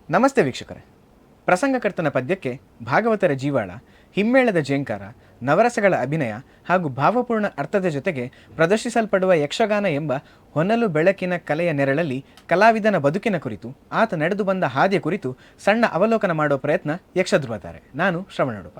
ನಮಸ್ತೆ ವೀಕ್ಷಕರೇ. ಪ್ರಸಂಗಕರ್ತನ ಪದ್ಯಕ್ಕೆ ಭಾಗವತರ ಜೀವಾಳ, ಹಿಮ್ಮೇಳದ ಜೇಂಕಾರ, ನವರಸಗಳ ಅಭಿನಯ ಹಾಗೂ ಭಾವಪೂರ್ಣ ಅರ್ಥದ ಜೊತೆಗೆ ಪ್ರದರ್ಶಿಸಲ್ಪಡುವ ಯಕ್ಷಗಾನ ಎಂಬ ಹೊನಲು ಬೆಳಕಿನ ಕಲೆಯ ನೆರಳಲ್ಲಿ ಕಲಾವಿದನ ಬದುಕಿನ ಕುರಿತು, ಆತ ನಡೆದು ಬಂದ ಹಾದಿಯ ಕುರಿತು ಸಣ್ಣ ಅವಲೋಕನ ಮಾಡೋ ಪ್ರಯತ್ನ ಯಕ್ಷಧ್ರುವತಾರೆ. ನಾನು ಶ್ರವಣೋಡುಪ.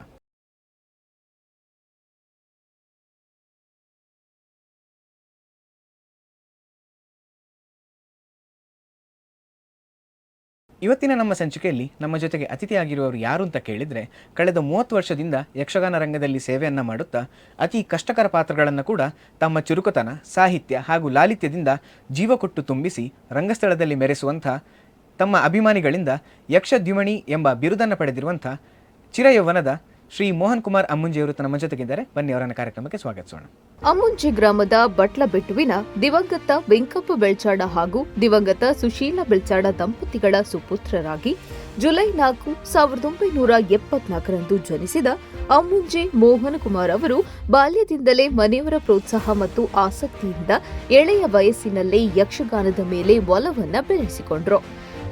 ಇವತ್ತಿನ ನಮ್ಮ ಸಂಚಿಕೆಯಲ್ಲಿ ನಮ್ಮ ಜೊತೆಗೆ ಅತಿಥಿಯಾಗಿರುವವರು ಯಾರು ಅಂತ ಕೇಳಿದರೆ, ಕಳೆದ 30 ವರ್ಷದಿಂದ ಯಕ್ಷಗಾನ ರಂಗದಲ್ಲಿ ಸೇವೆಯನ್ನು ಮಾಡುತ್ತಾ ಅತಿ ಕಷ್ಟಕರ ಪಾತ್ರಗಳನ್ನು ಕೂಡ ತಮ್ಮ ಚುರುಕುತನ, ಸಾಹಿತ್ಯ ಹಾಗೂ ಲಾಲಿತ್ಯದಿಂದ ಜೀವ ಕೊಟ್ಟು ತುಂಬಿಸಿ ರಂಗಸ್ಥಳದಲ್ಲಿ ಮೆರೆಸುವಂಥ, ತಮ್ಮ ಅಭಿಮಾನಿಗಳಿಂದ ಯಕ್ಷದ್ಯುಮಣಿ ಎಂಬ ಬಿರುದನ್ನು ಪಡೆದಿರುವಂಥ ಚಿರಯೌವನದ ಶ್ರೀ ಮೋಹನ್ ಕುಮಾರ್ ಅಮ್ಮುಂಜಿಯವರು ನಮ್ಮ ಜೊತೆಗಿದ್ದಾರೆ. ಬನ್ನಿ, ಅವರನ್ನ ಕಾರ್ಯಕ್ರಮಕ್ಕೆ ಸ್ವಾಗತಿಸೋಣ. ಅಮ್ಮುಂಜಿ ಗ್ರಾಮದ ಬಟ್ಲಬೆಟ್ಟುವಿನ ದಿವಂಗತ ವೆಂಕಪ್ಪ ಬೆಳ್ಚಾಡ ಹಾಗೂ ದಿವಂಗತ ಸುಶೀಲಾ ಬೆಳ್ಚಾಡ ದಂಪತಿಗಳ ಸುಪುತ್ರರಾಗಿ ಜುಲೈ 4, 1974ರಂದು ಜನಿಸಿದ ಅಮ್ಮುಂಜಿ ಮೋಹನ್ ಕುಮಾರ್ ಅವರು ಬಾಲ್ಯದಿಂದಲೇ ಮನೆಯವರ ಪ್ರೋತ್ಸಾಹ ಮತ್ತು ಆಸಕ್ತಿಯಿಂದ ಎಳೆಯ ವಯಸ್ಸಿನಲ್ಲೇ ಯಕ್ಷಗಾನದ ಮೇಲೆ ಒಲವನ್ನ ಬೆಳೆಸಿಕೊಂಡ್ರು.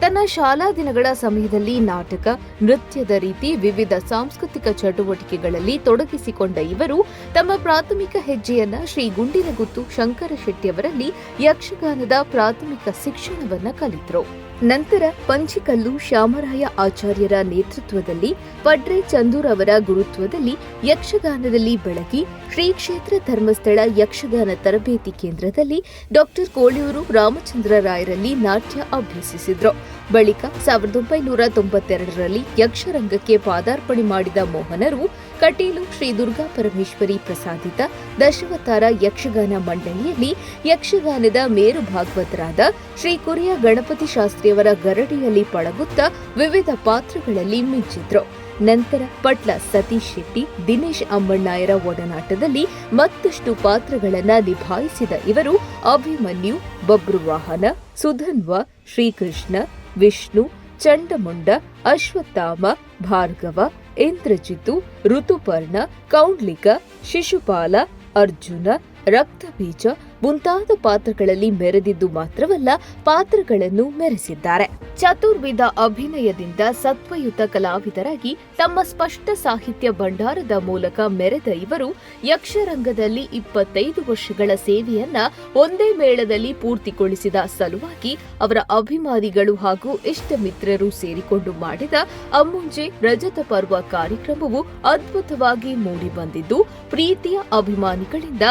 ತನ್ನ ಶಾಲಾ ದಿನಗಳ ಸಮಯದಲ್ಲಿ ನಾಟಕ, ನೃತ್ಯದ ರೀತಿ ವಿವಿಧ ಸಾಂಸ್ಕೃತಿಕ ಚಟುವಟಿಕೆಗಳಲ್ಲಿ ತೊಡಗಿಸಿಕೊಂಡ ಇವರು ತಮ್ಮ ಪ್ರಾಥಮಿಕ ಹೆಜ್ಜೆಯನ್ನ ಶ್ರೀ ಗುಂಡಿನಗುತ್ತು ಶಂಕರ ಶೆಟ್ಟಿಯವರಲ್ಲಿ ಯಕ್ಷಗಾನದ ಪ್ರಾಥಮಿಕ ಶಿಕ್ಷಣವನ್ನ ಕಲಿತರು. ನಂತರ ಪಂಚಿಕಲ್ಲು ಶ್ಯಾಮರಾಯ ಆಚಾರ್ಯರ ನೇತೃತ್ವದಲ್ಲಿ ಪಡ್ರೆ ಚಂದೂರ್ ಅವರ ಗುರುತ್ವದಲ್ಲಿ ಯಕ್ಷಗಾನದಲ್ಲಿ ಬೆಳಗಿ ಶ್ರೀ ಕ್ಷೇತ್ರ ಧರ್ಮಸ್ಥಳ ಯಕ್ಷಗಾನ ತರಬೇತಿ ಕೇಂದ್ರದಲ್ಲಿ ಡಾ ಕೋಳಿಯೂರು ರಾಮಚಂದ್ರ ರಾಯರಲ್ಲಿ ನಾಟ್ಯ ಅಭ್ಯಸಿಸಿದ್ರು. ಬಳಿಕ 1992ರಲ್ಲಿ ಯಕ್ಷರಂಗಕ್ಕೆ ಪಾದಾರ್ಪಣೆ ಮಾಡಿದ ಮೋಹನರು ಕಟೀಲು ಶ್ರೀ ದುರ್ಗಾ ಪರಮೇಶ್ವರಿ ಪ್ರಸಾದಿತ ದಶಾವತಾರ ಯಕ್ಷಗಾನ ಮಂಡಳಿಯಲ್ಲಿ ಯಕ್ಷಗಾನದ ಮೇರು ಭಾಗವತರಾದ ಶ್ರೀ ಕುರಿಯ ಗಣಪತಿ ಶಾಸ್ತ್ರಿಯವರ ಗರಡಿಯಲ್ಲಿ ಪಳಗುತ್ತಾ ವಿವಿಧ ಪಾತ್ರಗಳಲ್ಲಿ ಮಿಂಚಿದ್ರು. ನಂತರ ಪಟ್ಲ ಸತೀಶ್ ಶೆಟ್ಟಿ, ದಿನೇಶ್ ಅಮ್ಮಣ್ಣಾಯರ ಒಡನಾಟದಲ್ಲಿ ಮತ್ತಷ್ಟು ಪಾತ್ರಗಳನ್ನು ನಿಭಾಯಿಸಿದ ಇವರು ಅಭಿಮನ್ಯು, ಬಬ್ರುವಾಹನ, ಸುಧನ್ವ, ಶ್ರೀಕೃಷ್ಣ, ವಿಷ್ಣು, ಚಂಡಮುಂಡ, ಅಶ್ವತ್ಥಾಮ, ಭಾರ್ಗವ, ಇಂದ್ರಜಿತು, ಋತುಪರ್ಣ, ಕೌಂಡ್ಲಿಕ, ಶಿಶುಪಾಲ, ಅರ್ಜುನ, ರಕ್ತಬೀಜ ಮುಂತಾದ ಪಾತ್ರಗಳಲ್ಲಿ ಮೆರೆದಿದ್ದು ಮಾತ್ರವಲ್ಲ, ಪಾತ್ರಗಳನ್ನು ಮೆರೆಸಿದ್ದಾರೆ. ಚತುರ್ವಿಧ ಅಭಿನಯದಿಂದ ಸತ್ವಯುತ ಕಲಾವಿದರಾಗಿ ತಮ್ಮ ಸ್ಪಷ್ಟ ಸಾಹಿತ್ಯ ಭಂಡಾರದ ಮೂಲಕ ಮೆರೆದ ಇವರು ಯಕ್ಷರಂಗದಲ್ಲಿ 25 ವರ್ಷಗಳ ಸೇವೆಯನ್ನ ಒಂದೇ ಮೇಳದಲ್ಲಿ ಪೂರ್ತಿಗೊಳಿಸಿದ ಸಲುವಾಗಿ ಅವರ ಅಭಿಮಾನಿಗಳು ಹಾಗೂ ಇಷ್ಟ ಮಿತ್ರರು ಸೇರಿಕೊಂಡು ಮಾಡಿದ ಅಮ್ಮುಂಜೆ ರಜತ ಪರ್ವ ಕಾರ್ಯಕ್ರಮವು ಅದ್ಭುತವಾಗಿ ಮೂಡಿಬಂದಿದ್ದು, ಪ್ರೀತಿಯ ಅಭಿಮಾನಿಗಳಿಂದ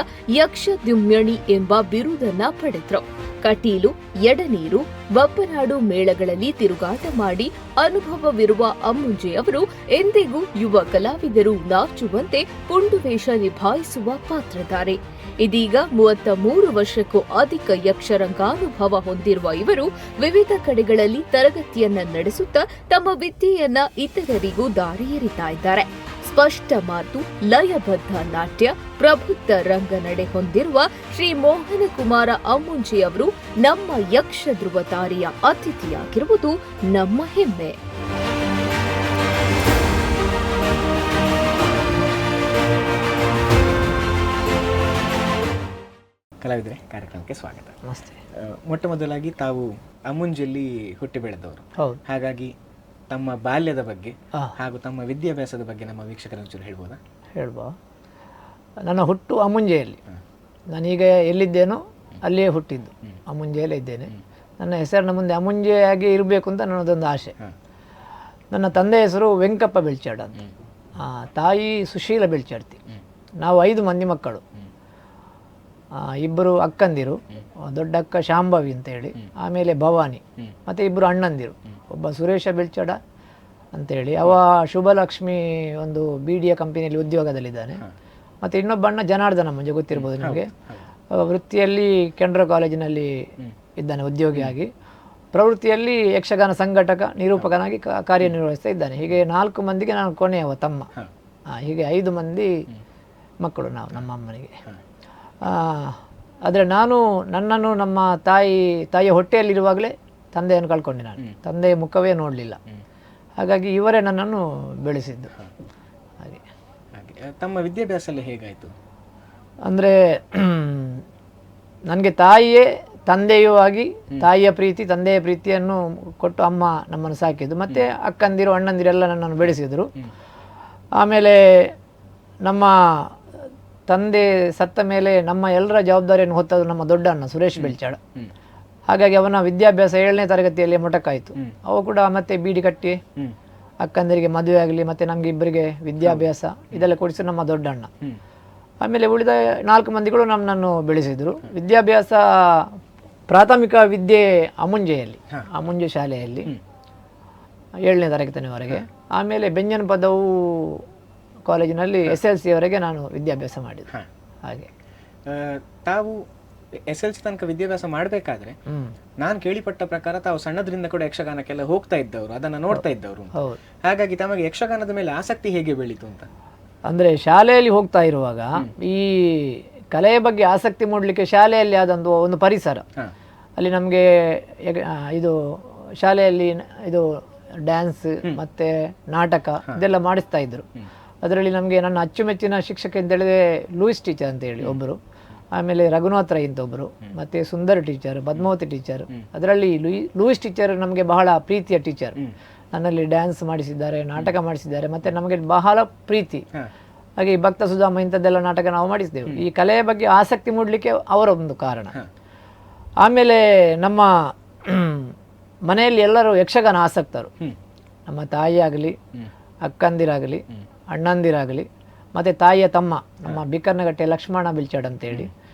ಯಕ್ಷದ್ಯುಮ್ಯಣಿ ಎಂಬ ಬಿರುದನ್ನ ಪಡೆದ್ರು. ಕಟೀಲು, ಎಡನೀರು, ಬಪ್ಪನಾಡು ಮೇಳಗಳಲ್ಲಿ ತಿರುಗಾಟ ಮಾಡಿ ಅನುಭವವಿರುವ ಅಮ್ಮುಂಜೆ ಅವರು ಎಂದಿಗೂ ಯುವ ಕಲಾವಿದರು ನಾಚುವಂತೆ ಪುಂಡುವೇಷ ನಿಭಾಯಿಸುವ ಪಾತ್ರಧಾರೆ. ಇದೀಗ 33 ವರ್ಷಕ್ಕೂ ಅಧಿಕ ಯಕ್ಷರಂಗಾನುಭವ ಹೊಂದಿರುವ ಇವರು ವಿವಿಧ ಕಡೆಗಳಲ್ಲಿ ತರಗತಿಯನ್ನ ನಡೆಸುತ್ತಾ ತಮ್ಮ ವಿದ್ಯೆಯನ್ನ ಇತರರಿಗೂ ದಾರಿ ಎರಿತಾ ಇದ್ದಾರೆ. ಸ್ಪಷ್ಟ ಮಾತು, ಲಯಬದ್ಧ ನಾಟ್ಯ, ಪ್ರಬುದ್ಧ ರಂಗನಡೆ ಹೊಂದಿರುವ ಶ್ರೀ ಮೋಹನ ಕುಮಾರ ಅಮ್ಮುಂಜಿ ಅವರು ನಮ್ಮ ಯಕ್ಷ ಧ್ರುವತಾರಿಯ ಅತಿಥಿಯಾಗಿರುವುದು ನಮ್ಮ ಹೆಮ್ಮೆ. ಕಲಾವಿದರೆ, ಕಾರ್ಯಕ್ರಮಕ್ಕೆ ಸ್ವಾಗತ. ನಮಸ್ತೆ. ಮೊಟ್ಟ ಮೊದಲಾಗಿ ತಾವು ಅಮ್ಮುಂಜಿಯಲ್ಲಿ ಹುಟ್ಟಿ ಬೆಳೆದವರು, ಹಾಗಾಗಿ ತಮ್ಮ ಬಾಲ್ಯದ ಬಗ್ಗೆ ಹಾಗೂ ತಮ್ಮ ವಿದ್ಯಾಭ್ಯಾಸದ ಬಗ್ಗೆ ನಮ್ಮ ವೀಕ್ಷಕರ ಚೂರು ಹೇಳ್ಬೋದಾ? ಹೇಳ್ಬಾ. ನನ್ನ ಹುಟ್ಟು ಅಮ್ಮುಂಜೆಯಲ್ಲಿ. ನಾನೀಗ ಎಲ್ಲಿದ್ದೇನೋ ಅಲ್ಲಿಯೇ ಹುಟ್ಟಿದ್ದು, ಅಮ್ಮುಂಜೆಯಲ್ಲೇ ಇದ್ದೇನೆ. ನನ್ನ ಹೆಸರಿನ ಮುಂದೆ ಅಮ್ಮುಂಜೆಯಾಗಿ ಇರಬೇಕು ಅಂತ ನನ್ನದೊಂದು ಆಸೆ. ನನ್ನ ತಂದೆ ಹೆಸರು ವೆಂಕಪ್ಪ ಬೆಳ್ಚಾಡ ಅಂತ, ತಾಯಿ ಸುಶೀಲ ಬೆಳ್ಚಾಡ್ತಿ. ನಾವು 5 ಮಂದಿ ಮಕ್ಕಳು. 2 ಅಕ್ಕಂದಿರು, ದೊಡ್ಡ ಅಕ್ಕ ಶಾಂಭವಿ ಅಂತ ಹೇಳಿ, ಆಮೇಲೆ ಭವಾನಿ, ಮತ್ತು 2 ಅಣ್ಣಂದಿರು. ಒಬ್ಬ ಸುರೇಶ ಬೆಳ್ಚಾಡ ಅಂತೇಳಿ, ಅವ ಶುಭಲಕ್ಷ್ಮಿ ಒಂದು BDA ಕಂಪನಿಯಲ್ಲಿ ಉದ್ಯೋಗದಲ್ಲಿದ್ದಾನೆ. ಮತ್ತು ಇನ್ನೊಬ್ಬ ಅಣ್ಣ ಜನಾರ್ದನ ಮುಂಜೆ ಗೊತ್ತಿರ್ಬೋದು ನಿಮಗೆ, ವೃತ್ತಿಯಲ್ಲಿ ಕೆನರಾ ಕಾಲೇಜಿನಲ್ಲಿ ಇದ್ದಾನೆ ಉದ್ಯೋಗಿಯಾಗಿ. ಪ್ರವೃತ್ತಿಯಲ್ಲಿ ಯಕ್ಷಗಾನ ಸಂಘಟಕ, ನಿರೂಪಕನಾಗಿ ಕಾರ್ಯನಿರ್ವಹಿಸ್ತಾ ಇದ್ದಾನೆ. ಹೀಗೆ 4 ಮಂದಿಗೆ ನಾನು ಕೊನೆಯವ ತಮ್ಮ. ಹೀಗೆ 5 ಮಂದಿ ಮಕ್ಕಳು ನಾವು ನಮ್ಮ ಅಮ್ಮನಿಗೆ. ಆದರೆ ನನ್ನನ್ನು ನಮ್ಮ ತಾಯಿಯ ಹೊಟ್ಟೆಯಲ್ಲಿರುವಾಗಲೇ ತಂದೆಯನ್ನು ಕಳ್ಕೊಂಡೆ. ನಾನು ತಂದೆಯ ಮುಖವೇ ನೋಡಲಿಲ್ಲ. ಹಾಗಾಗಿ ಇವರೇ ನನ್ನನ್ನು ಬೆಳೆಸಿದ್ದು. ಹಾಗೆ ತಮ್ಮ ವಿದ್ಯಾಭ್ಯಾಸ ಹೇಗಾಯಿತು? ಅಂದರೆ ನನಗೆ ತಾಯಿಯೇ ತಂದೆಯೂ ಆಗಿ ತಾಯಿಯ ಪ್ರೀತಿ ತಂದೆಯ ಪ್ರೀತಿಯನ್ನು ಕೊಟ್ಟು ಅಮ್ಮ ನಮ್ಮನ್ನು ಸಾಕಿದ್ದು. ಮತ್ತು ಅಕ್ಕಂದಿರು ಅಣ್ಣಂದಿರೆಲ್ಲ ನನ್ನನ್ನು ಬೆಳೆಸಿದರು. ಆಮೇಲೆ ನಮ್ಮ ತಂದೆ ಸತ್ತ ಮೇಲೆ ನಮ್ಮ ಎಲ್ಲರ ಜವಾಬ್ದಾರಿಯನ್ನು ಹೊತ್ತದ್ದು ನಮ್ಮ ದೊಡ್ಡ ಅಣ್ಣ ಸುರೇಶ್ ಬೆಳ್ಚಾಡ. ಹಾಗಾಗಿ ಅವನ ವಿದ್ಯಾಭ್ಯಾಸ 7ನೇ ತರಗತಿಯಲ್ಲಿ ಮೊಟಕಾಯಿತು. ಅವು ಕೂಡ ಮತ್ತೆ ಬೀಡಿ ಕಟ್ಟಿ ಅಕ್ಕಂದರಿಗೆ ಮದುವೆ ಆಗಲಿ ಮತ್ತು ನಮಗೆ ಇಬ್ಬರಿಗೆ ವಿದ್ಯಾಭ್ಯಾಸ ಇದೆಲ್ಲ ಕೊಡಿಸಿ ನಮ್ಮ ದೊಡ್ಡ ಅಣ್ಣ. ಆಮೇಲೆ ಉಳಿದ 4 ಮಂದಿಗಳು ನಮ್ಮನ್ನು ಬೆಳೆಸಿದರು. ವಿದ್ಯಾಭ್ಯಾಸ ಪ್ರಾಥಮಿಕ ವಿದ್ಯೆ ಅಮುಂಜೆ ಶಾಲೆಯಲ್ಲಿ 7ನೇ ತರಗತಿಯವರೆಗೆ. ಆಮೇಲೆ ಬೆಂಜನ್ ಪದವು ಕಾಲೇಜಿನಲ್ಲಿ SLC ವರೆಗೆ ನಾನು ವಿದ್ಯಾಭ್ಯಾಸ ಮಾಡಿದೆ. ಹಾಗೆ ತಾವು SLC ತನಕ ವಿದ್ಯಾಭ್ಯಾಸ ಮಾಡಬೇಕಾದ್ರೆ ನಾನು ಕೇಳಿಪಟ್ಟ ಪ್ರಕಾರ ತಾವು ಸಣ್ಣದ್ರಿಂದ ಕೂಡ ಯಕ್ಷಗಾನಕ್ಕೆಲ್ಲ ಹೋಗ್ತಾ ಇದ್ದವರು, ಅದನ್ನ ನೋಡ್ತಾ ಇದ್ದವರು. ಹಾಗಾಗಿ ತಮಗೆ ಯಕ್ಷಗಾನದ ಮೇಲೆ ಆಸಕ್ತಿ ಹೇಗೆ ಬೆಳೀತು ಅಂತ? ಅಂದರೆ ಶಾಲೆಯಲ್ಲಿ ಹೋಗ್ತಾ ಇರುವಾಗ ಈ ಕಲೆಯ ಬಗ್ಗೆ ಆಸಕ್ತಿ ಮೂಡಲಿಕ್ಕೆ ಶಾಲೆಯಲ್ಲಿ ಆದಂಥ ಒಂದು ಪರಿಸರ, ಅಲ್ಲಿ ನಮಗೆ ಇದು ಶಾಲೆಯಲ್ಲಿ ಇದು ಡ್ಯಾನ್ಸ್ ಮತ್ತು ನಾಟಕ ಇದೆಲ್ಲ ಮಾಡಿಸ್ತಾ ಇದ್ರು. ಅದರಲ್ಲಿ ನಮಗೆ ನನ್ನ ಅಚ್ಚುಮೆಚ್ಚಿನ ಶಿಕ್ಷಕ ಅಂತ ಹೇಳಿದ್ರೆ ಲೂಯಿಸ್ ಟೀಚರ್ ಅಂತ ಹೇಳಿ ಒಬ್ಬರು, ಆಮೇಲೆ ರಘುನಾಥ್ ರೈ ಅಂತ ಒಬ್ಬರು, ಮತ್ತು ಸುಂದರ್ ಟೀಚರ್, ಪದ್ಮಾವತಿ ಟೀಚರ್. ಅದರಲ್ಲಿ ಲೂಯಿಸ್ ಟೀಚರ್ ನಮಗೆ ಬಹಳ ಪ್ರೀತಿಯ ಟೀಚರ್. ನನ್ನಲ್ಲಿ ಡ್ಯಾನ್ಸ್ ಮಾಡಿಸಿದ್ದಾರೆ, ನಾಟಕ ಮಾಡಿಸಿದ್ದಾರೆ, ಮತ್ತು ನಮಗೆ ಬಹಳ ಪ್ರೀತಿ. ಹಾಗೆ ಈ ಭಕ್ತ ಸುಧಾಮ ಇಂಥದ್ದೆಲ್ಲ ನಾಟಕ ನಾವು ಮಾಡಿಸಿದೆವು. ಈ ಕಲೆಯ ಬಗ್ಗೆ ಆಸಕ್ತಿ ಮೂಡಲಿಕ್ಕೆ ಅವರ ಒಂದು ಕಾರಣ. ಆಮೇಲೆ ನಮ್ಮ ಮನೆಯಲ್ಲಿ ಎಲ್ಲರೂ ಯಕ್ಷಗಾನ ಆಸಕ್ತರು. ನಮ್ಮ ತಾಯಿ ಆಗಲಿ, ಅಕ್ಕಂದಿರಾಗಲಿ, ಅಣ್ಣಂದಿರಾಗಲಿ, ಮತ್ತು ತಾಯಿಯ ತಮ್ಮ ನಮ್ಮ ಬಿಕ್ಕರ್ನಗಟ್ಟೆ ಲಕ್ಷ್ಮಣ ಬಿಲ್ಚಾಡ್ ಅಂತೇಳಿ,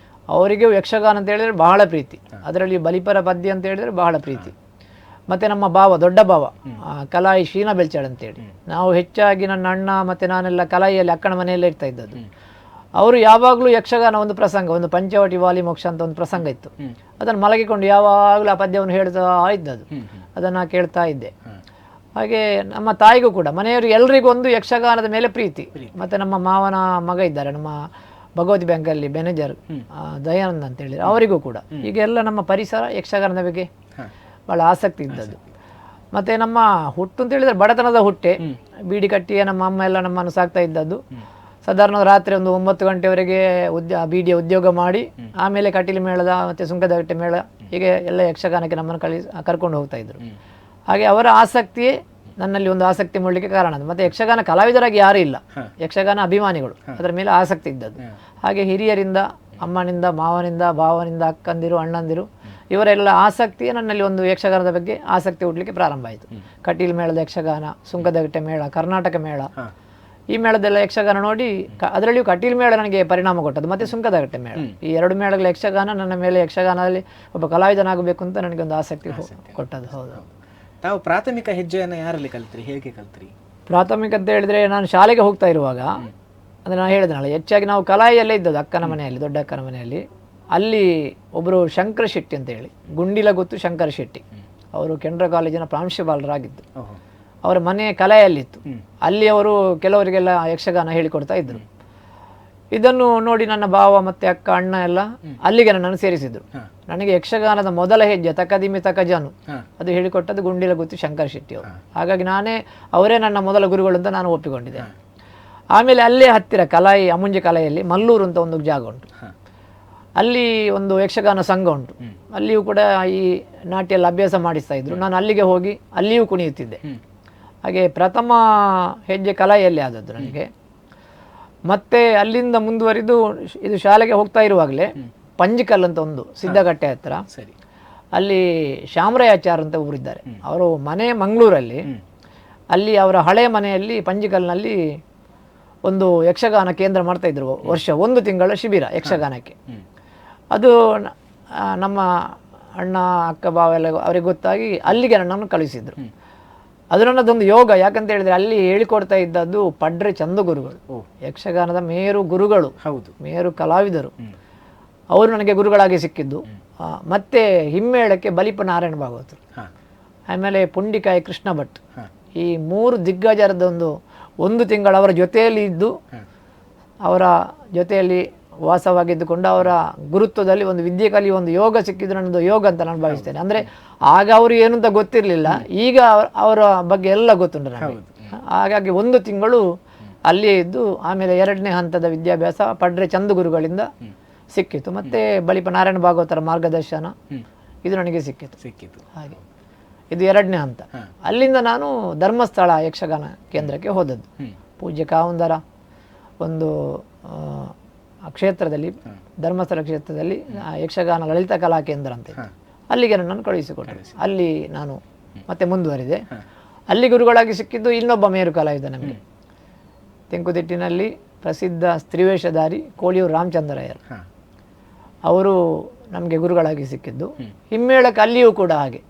ಅವರಿಗೂ ಯಕ್ಷಗಾನ ಅಂತ ಹೇಳಿದರೆ ಬಹಳ ಪ್ರೀತಿ. ಅದರಲ್ಲಿ ಬಲಿಪರ ಪದ್ಯ ಅಂತ ಹೇಳಿದರೆ ಬಹಳ ಪ್ರೀತಿ. ಮತ್ತು ನಮ್ಮ ದೊಡ್ಡ ಭಾವ ಕಲಾಯಿ ಶೀನಾ ಬೆಲ್ಚಾಡ್ ಅಂತೇಳಿ, ನಾವು ಹೆಚ್ಚಾಗಿ ನನ್ನ ಅಣ್ಣ ಮತ್ತು ನಾನೆಲ್ಲ ಕಲಾಯಿಯಲ್ಲಿ ಅಕ್ಕನ ಮನೆಯಲ್ಲೇ ಇರ್ತಾ ಇದ್ದದ್ದು. ಅವರು ಯಾವಾಗಲೂ ಯಕ್ಷಗಾನ ಒಂದು ಪ್ರಸಂಗ, ಒಂದು ಪಂಚವಟಿ ವಾಲಿ ಮೋಕ್ಷ ಅಂತ ಒಂದು ಪ್ರಸಂಗ ಇತ್ತು, ಅದನ್ನು ಮಲಗಿಕೊಂಡು ಯಾವಾಗಲೂ ಆ ಪದ್ಯವನ್ನು ಹೇಳ್ತಾ ಇದ್ದದ್ದು, ಅದನ್ನು ಕೇಳ್ತಾ ಇದ್ದೆ. ಹಾಗೆ ನಮ್ಮ ತಾಯಿಗೂ ಕೂಡ ಮನೆಯವರು ಎಲ್ರಿಗೂ ಒಂದು ಯಕ್ಷಗಾನದ ಮೇಲೆ ಪ್ರೀತಿ. ಮತ್ತು ನಮ್ಮ ಮಾವನ ಮಗ ಇದ್ದಾರೆ, ನಮ್ಮ ಭಗವತಿ ಬ್ಯಾಂಕಲ್ಲಿ ಮ್ಯಾನೇಜರ್ ದಯಾನಂದ್ ಅಂತ ಹೇಳಿದ್ರೆ, ಅವರಿಗೂ ಕೂಡ ಈಗೆಲ್ಲ ನಮ್ಮ ಪರಿಸರ ಯಕ್ಷಗಾನದ ಬಗ್ಗೆ ಭಾಳ ಆಸಕ್ತಿ ಇದ್ದದ್ದು. ಮತ್ತು ನಮ್ಮ ಹುಟ್ಟು ಅಂತ ಹೇಳಿದರೆ ಬಡತನದ ಹುಟ್ಟೆ, ಬೀಡಿ ಕಟ್ಟಿಯೇ ನಮ್ಮ ಅಮ್ಮ ಎಲ್ಲ ನಮ್ಮನ್ನು ಸಾಕ್ತಾ ಇದ್ದದ್ದು. ಸಾಧಾರಣ ರಾತ್ರಿ ಒಂದು 9 ಗಂಟೆವರೆಗೆ ಬೀಡಿಯ ಉದ್ಯೋಗ ಮಾಡಿ, ಆಮೇಲೆ ಕಟೀಲು ಮೇಳದ ಮತ್ತು ಸುಂಕದಗಟ್ಟೆ ಮೇಳ ಹೀಗೆ ಎಲ್ಲ ಯಕ್ಷಗಾನಕ್ಕೆ ನಮ್ಮನ್ನು ಕರ್ಕೊಂಡು ಹೋಗ್ತಾ ಇದ್ರು. ಹಾಗೆ ಅವರ ಆಸಕ್ತಿಯೇ ನನ್ನಲ್ಲಿ ಒಂದು ಆಸಕ್ತಿ ಮೂಡಲಿಕ್ಕೆ ಕಾರಣ. ಮತ್ತು ಯಕ್ಷಗಾನ ಕಲಾವಿದರಾಗಿ ಯಾರೂ ಇಲ್ಲ, ಯಕ್ಷಗಾನ ಅಭಿಮಾನಿಗಳು, ಅದರ ಮೇಲೆ ಆಸಕ್ತಿ ಇದ್ದದ್ದು. ಹಾಗೆ ಹಿರಿಯರಿಂದ, ಅಮ್ಮನಿಂದ, ಮಾವನಿಂದ, ಭಾವನಿಂದ, ಅಕ್ಕಂದಿರು, ಅಣ್ಣಂದಿರು, ಇವರೆಲ್ಲ ಆಸಕ್ತಿಯೇ ನನ್ನಲ್ಲಿ ಒಂದು ಯಕ್ಷಗಾನದ ಬಗ್ಗೆ ಆಸಕ್ತಿ ಹುಡ್ಲಿಕ್ಕೆ ಪ್ರಾರಂಭ ಆಯಿತು. ಕಟೀಲು ಮೇಳದ ಯಕ್ಷಗಾನ, ಸುಂಕದಗಟ್ಟೆ ಮೇಳ, ಕರ್ನಾಟಕ ಮೇಳ, ಈ ಮೇಳದೆಲ್ಲ ಯಕ್ಷಗಾನ ನೋಡಿ ಅದರಲ್ಲಿಯೂ ಕಟೀಲು ಮೇಳ ನನಗೆ ಪರಿಣಾಮ ಕೊಟ್ಟದ್ದು, ಮತ್ತು ಸುಂಕದಗಟ್ಟೆ ಮೇಳ, ಈ 2 ಮೇಳಗಳ ಯಕ್ಷಗಾನ ನನ್ನ ಮೇಲೆ ಯಕ್ಷಗಾನದಲ್ಲಿ ಒಬ್ಬ ಕಲಾವಿದನಾಗಬೇಕು ಅಂತ ನನಗೆ ಒಂದು ಆಸಕ್ತಿ ಕೊಟ್ಟದ್ದು. ಹೌದು. ತಾವು ಪ್ರಾಥಮಿಕ ಹೆಜ್ಜೆಯನ್ನು ಯಾರಲ್ಲಿ ಕಲ್ತ್ರಿ, ಹೇಗೆ ಕಲ್ತ್ರಿ? ಪ್ರಾಥಮಿಕ ಅಂತ ಹೇಳಿದ್ರೆ ನಾನು ಶಾಲೆಗೆ ಹೋಗ್ತಾ ಇರುವಾಗ, ಅಂದರೆ ನಾನು ಹೇಳಿದ್ನಲ್ಲ ಹೆಚ್ಚಾಗಿ ನಾವು ಕಲಾಯಿಯಲ್ಲೇ ಇದ್ದದ್ದು, ಅಕ್ಕನ ಮನೆಯಲ್ಲಿ, ದೊಡ್ಡ ಅಕ್ಕನ ಮನೆಯಲ್ಲಿ. ಅಲ್ಲಿ ಒಬ್ಬರು ಶಂಕರ ಶೆಟ್ಟಿ ಅಂತ ಹೇಳಿ, ಗುಂಡಿಲ ಗೊತ್ತು ಶಂಕರ ಶೆಟ್ಟಿ, ಅವರು ಕೆನರಾ ಕಾಲೇಜಿನ ಪ್ರಾಂಶುಪಾಲರಾಗಿದ್ದು. ಅವರ ಮನೆ ಕಲೆಯಲ್ಲಿತ್ತು. ಅಲ್ಲಿ ಅವರು ಕೆಲವರಿಗೆಲ್ಲ ಯಕ್ಷಗಾನ ಹೇಳಿಕೊಡ್ತಾ ಇದ್ದರು. ಇದನ್ನು ನೋಡಿ ನನ್ನ ಭಾವ ಮತ್ತು ಅಕ್ಕ, ಅಣ್ಣ ಎಲ್ಲ ಅಲ್ಲಿಗೆ ನನ್ನನ್ನು ಸೇರಿಸಿದ್ರು. ನನಗೆ ಯಕ್ಷಗಾನದ ಮೊದಲ ಹೆಜ್ಜೆ ತಕದಿಮಿ ತಕಜಾನು ಅದು ಹೇಳಿಕೊಟ್ಟದ್ದು ಗುಂಡಿಲ ಗೊತ್ತು ಶಂಕರ ಶೆಟ್ಟಿ ಅವರು. ಹಾಗಾಗಿ ಅವರೇ ನನ್ನ ಮೊದಲ ಗುರುಗಳು ಅಂತ ನಾನು ಒಪ್ಪಿಕೊಂಡಿದ್ದೆ. ಆಮೇಲೆ ಅಲ್ಲೇ ಹತ್ತಿರ ಕಲಾಯಿ ಅಮುಂಜೆ ಕಲೆಯಲ್ಲಿ ಮಲ್ಲೂರು ಅಂತ ಒಂದು ಜಾಗ ಉಂಟು, ಅಲ್ಲಿ ಒಂದು ಯಕ್ಷಗಾನ ಸಂಘ ಉಂಟು. ಅಲ್ಲಿಯೂ ಕೂಡ ಈ ನಾಟ್ಯ ಎಲ್ಲ ಅಭ್ಯಾಸ ಮಾಡಿಸ್ತಾ ಇದ್ರು. ನಾನು ಅಲ್ಲಿಗೆ ಹೋಗಿ ಅಲ್ಲಿಯೂ ಕುಣಿಯುತ್ತಿದ್ದೆ. ಹಾಗೆ ಪ್ರಥಮ ಹೆಜ್ಜೆ ಕಲಾಯಿಯಲ್ಲಿ ಆದದ್ದು ನನಗೆ. ಮತ್ತೆ ಅಲ್ಲಿಂದ ಮುಂದುವರಿದು ಇದು ಶಾಲೆಗೆ ಹೋಗ್ತಾ ಇರುವಾಗಲೇ ಪಂಜಿಕಲ್ ಅಂತ ಒಂದು ಸಿದ್ದಗಟ್ಟೆ ಹತ್ರ, ಅಲ್ಲಿ ಶಾಮರಾಯಾಚಾರ್ ಅಂತ ಊರಿದ್ದಾರೆ, ಅವರು ಮನೆ ಮಂಗಳೂರಲ್ಲಿ. ಅಲ್ಲಿ ಅವರ ಹಳೆ ಮನೆಯಲ್ಲಿ ಪಂಜಿಕಲ್ನಲ್ಲಿ ಒಂದು ಯಕ್ಷಗಾನ ಕೇಂದ್ರ ಮಾಡ್ತಾ ಇದ್ರು. ವರ್ಷ 1 ತಿಂಗಳ ಶಿಬಿರ ಯಕ್ಷಗಾನಕ್ಕೆ. ಅದು ನಮ್ಮ ಅಣ್ಣ, ಅಕ್ಕ, ಭಾವ ಎಲ್ಲ ಅವರಿಗೆ ಗೊತ್ತಾಗಿ ಅಲ್ಲಿಗೆ ನನ್ನನ್ನು ಕಳಿಸಿದ್ರು. ಅದು ನನ್ನದೊಂದು ಯೋಗ. ಯಾಕಂತ ಹೇಳಿದ್ರೆ ಅಲ್ಲಿ ಹೇಳಿಕೊಡ್ತಾ ಇದ್ದದ್ದು ಪಡ್ರೆ ಚಂದಗುರುಗಳು, ಯಕ್ಷಗಾನದ ಮೇರು ಗುರುಗಳು, ಮೇರು ಕಲಾವಿದರು. ಅವರು ನನಗೆ ಗುರುಗಳಾಗಿ ಸಿಕ್ಕಿದ್ದು. ಮತ್ತೆ ಹಿಮ್ಮೇಳಕ್ಕೆ ಬಲಿಪ ನಾರಾಯಣ ಭಾಗವತರು, ಆಮೇಲೆ ಪುಂಡಿಕಾಯಿ ಕೃಷ್ಣ ಭಟ್, ಈ 3 ದಿಗ್ಗಜರದ 1 ತಿಂಗಳು ಅವರ ಜೊತೆಯಲ್ಲಿ ಇದ್ದು, ಅವರ ಜೊತೆಯಲ್ಲಿ ವಾಸವಾಗಿದ್ದುಕೊಂಡು ಅವರ ಗುರುತ್ವದಲ್ಲಿ ಒಂದು ವಿದ್ಯೆ ಕಲಿಯುವ ಒಂದು ಯೋಗ ಸಿಕ್ಕಿದ್ದು ನನ್ನದು ಯೋಗ ಅಂತ ನಾನು ಭಾವಿಸ್ತೇನೆ. ಅಂದರೆ ಆಗ ಅವರು ಏನು ಅಂತ ಗೊತ್ತಿರಲಿಲ್ಲ, ಈಗ ಅವರ ಬಗ್ಗೆ ಎಲ್ಲ ಗೊತ್ತುಂಟು ನನಗೆ. ಹಾಗಾಗಿ 1 ತಿಂಗಳು ಅಲ್ಲಿಯೇ ಇದ್ದು, ಆಮೇಲೆ 2ನೇ ಹಂತದ ವಿದ್ಯಾಭ್ಯಾಸ ಪಡ್ರೆ ಚಂದಗುರುಗಳಿಂದ ಸಿಕ್ಕಿತು. ಮತ್ತೆ ಬಳಿಕ ನಾರಾಯಣ ಭಾಗವತರ ಮಾರ್ಗದರ್ಶನ ಇದು ನನಗೆ ಸಿಕ್ಕಿತು. ಹಾಗೆ ಇದು 2ನೇ ಹಂತ. ಅಲ್ಲಿಂದ ನಾನು ಧರ್ಮಸ್ಥಳ ಯಕ್ಷಗಾನ ಕೇಂದ್ರಕ್ಕೆ ಹೋದದ್ದು. ಪೂಜ್ಯ ಕಾವಂದರ ಒಂದು ಕ್ಷೇತ್ರದಲ್ಲಿ, ಧರ್ಮಸ್ಥಳ ಕ್ಷೇತ್ರದಲ್ಲಿ ಯಕ್ಷಗಾನ ಲಲಿತ ಕಲಾ ಕೇಂದ್ರ ಅಂತ ಇತ್ತು. ಅಲ್ಲಿಗೆ ನನ್ನನ್ನು ಕಳುಹಿಸಿಕೊಟ್ಟರು. ಅಲ್ಲಿ ನಾನು ಮತ್ತೆ ಮುಂದುವರಿದೆ. ಅಲ್ಲಿ ಗುರುಗಳಾಗಿ ಸಿಕ್ಕಿದ್ದು ಇನ್ನೊಬ್ಬ ಮೇರು ಕಲಾವಿದ ನಮಗೆ, ತೆಂಕುತಿಟ್ಟಿನಲ್ಲಿ ಪ್ರಸಿದ್ಧ ಸ್ತ್ರೀವೇಷಧಾರಿ ಕೋಳಿಯೂರು ರಾಮಚಂದ್ರಯ್ಯರು. ಅವರು ನಮಗೆ ಗುರುಗಳಾಗಿ ಸಿಕ್ಕಿದ್ದು. ಹಿಮ್ಮೇಳಕ್ಕೆ ಅಲ್ಲಿಯೂ ಕೂಡ ಹಾಗೆ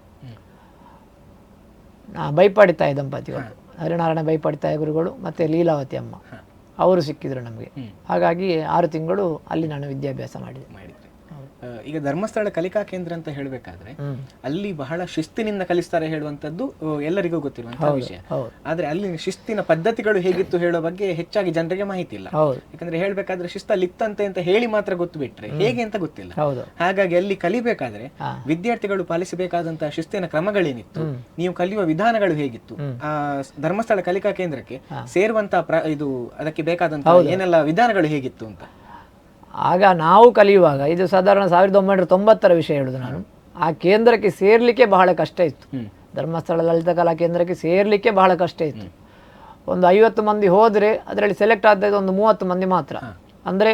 ಬೈಪಾಡಿತಾಯ ದಂಪತಿಗಳು, ಹರಿನಾರಾಯಣ ಬೈಪಾಡಿತಾಯ ಗುರುಗಳು ಮತ್ತು ಲೀಲಾವತಿ ಅಮ್ಮ ಅವರು ಸಿಕ್ಕಿದ್ರು ನಮಗೆ. ಹಾಗಾಗಿ 6 ತಿಂಗಳು ಅಲ್ಲಿ ನಾನು ವಿದ್ಯಾಭ್ಯಾಸ ಮಾಡಿದೆ. ಈಗ ಧರ್ಮಸ್ಥಳ ಕಲಿಕಾ ಕೇಂದ್ರ ಅಂತ ಹೇಳಬೇಕಾದ್ರೆ ಅಲ್ಲಿ ಬಹಳ ಶಿಸ್ತಿನಿಂದ ಕಲಿಸ್ತಾರೆ ಹೇಳುವಂತದ್ದು ಎಲ್ಲರಿಗೂ ಗೊತ್ತಿರುವಂತಹ ವಿಷಯ. ಆದ್ರೆ ಅಲ್ಲಿ ಶಿಸ್ತಿನ ಪದ್ಧತಿಗಳು ಹೇಗಿತ್ತು ಹೇಳೋ ಬಗ್ಗೆ ಹೆಚ್ಚಾಗಿ ಜನರಿಗೆ ಮಾಹಿತಿ ಇಲ್ಲ. ಯಾಕಂದ್ರೆ ಹೇಳ್ಬೇಕಾದ್ರೆ ಶಿಸ್ತಲ್ಲಿ ಇತ್ತಂತೆ ಅಂತ ಹೇಳಿ ಮಾತ್ರ ಗೊತ್ತು ಬಿಟ್ರೆ ಹೇಗೆ ಅಂತ ಗೊತ್ತಿಲ್ಲ. ಹಾಗಾಗಿ ಅಲ್ಲಿ ಕಲಿಬೇಕಾದ್ರೆ ವಿದ್ಯಾರ್ಥಿಗಳು ಪಾಲಿಸಬೇಕಾದಂತಹ ಶಿಸ್ತಿನ ಕ್ರಮಗಳೇನಿತ್ತು, ನೀವು ಕಲಿಯುವ ವಿಧಾನಗಳು ಹೇಗಿತ್ತು, ಆ ಧರ್ಮಸ್ಥಳ ಕಲಿಕಾ ಕೇಂದ್ರಕ್ಕೆ ಸೇರುವಂತಹ ಇದು ಅದಕ್ಕೆ ಬೇಕಾದಂತಹ ಏನೆಲ್ಲ ವಿಧಾನಗಳು ಹೇಗಿತ್ತು ಅಂತ. ಆಗ ನಾವು ಕಲಿಯುವಾಗ, ಇದು ಸಾಧಾರಣ 1990ರ ವಿಷಯ ಹೇಳುದು ನಾನು, ಆ ಕೇಂದ್ರಕ್ಕೆ ಸೇರ್ಲಿಕ್ಕೆ ಬಹಳ ಕಷ್ಟ ಇತ್ತು. ಧರ್ಮಸ್ಥಳ ಲಲಿತ ಕಲಾ ಕೇಂದ್ರಕ್ಕೆ ಸೇರ್ಲಿಕ್ಕೆ ಬಹಳ ಕಷ್ಟ ಇತ್ತು. ಒಂದು 50 ಮಂದಿ ಹೋದ್ರೆ ಅದರಲ್ಲಿ ಸೆಲೆಕ್ಟ್ ಆದ ಒಂದು 30 ಮಂದಿ ಮಾತ್ರ. ಅಂದ್ರೆ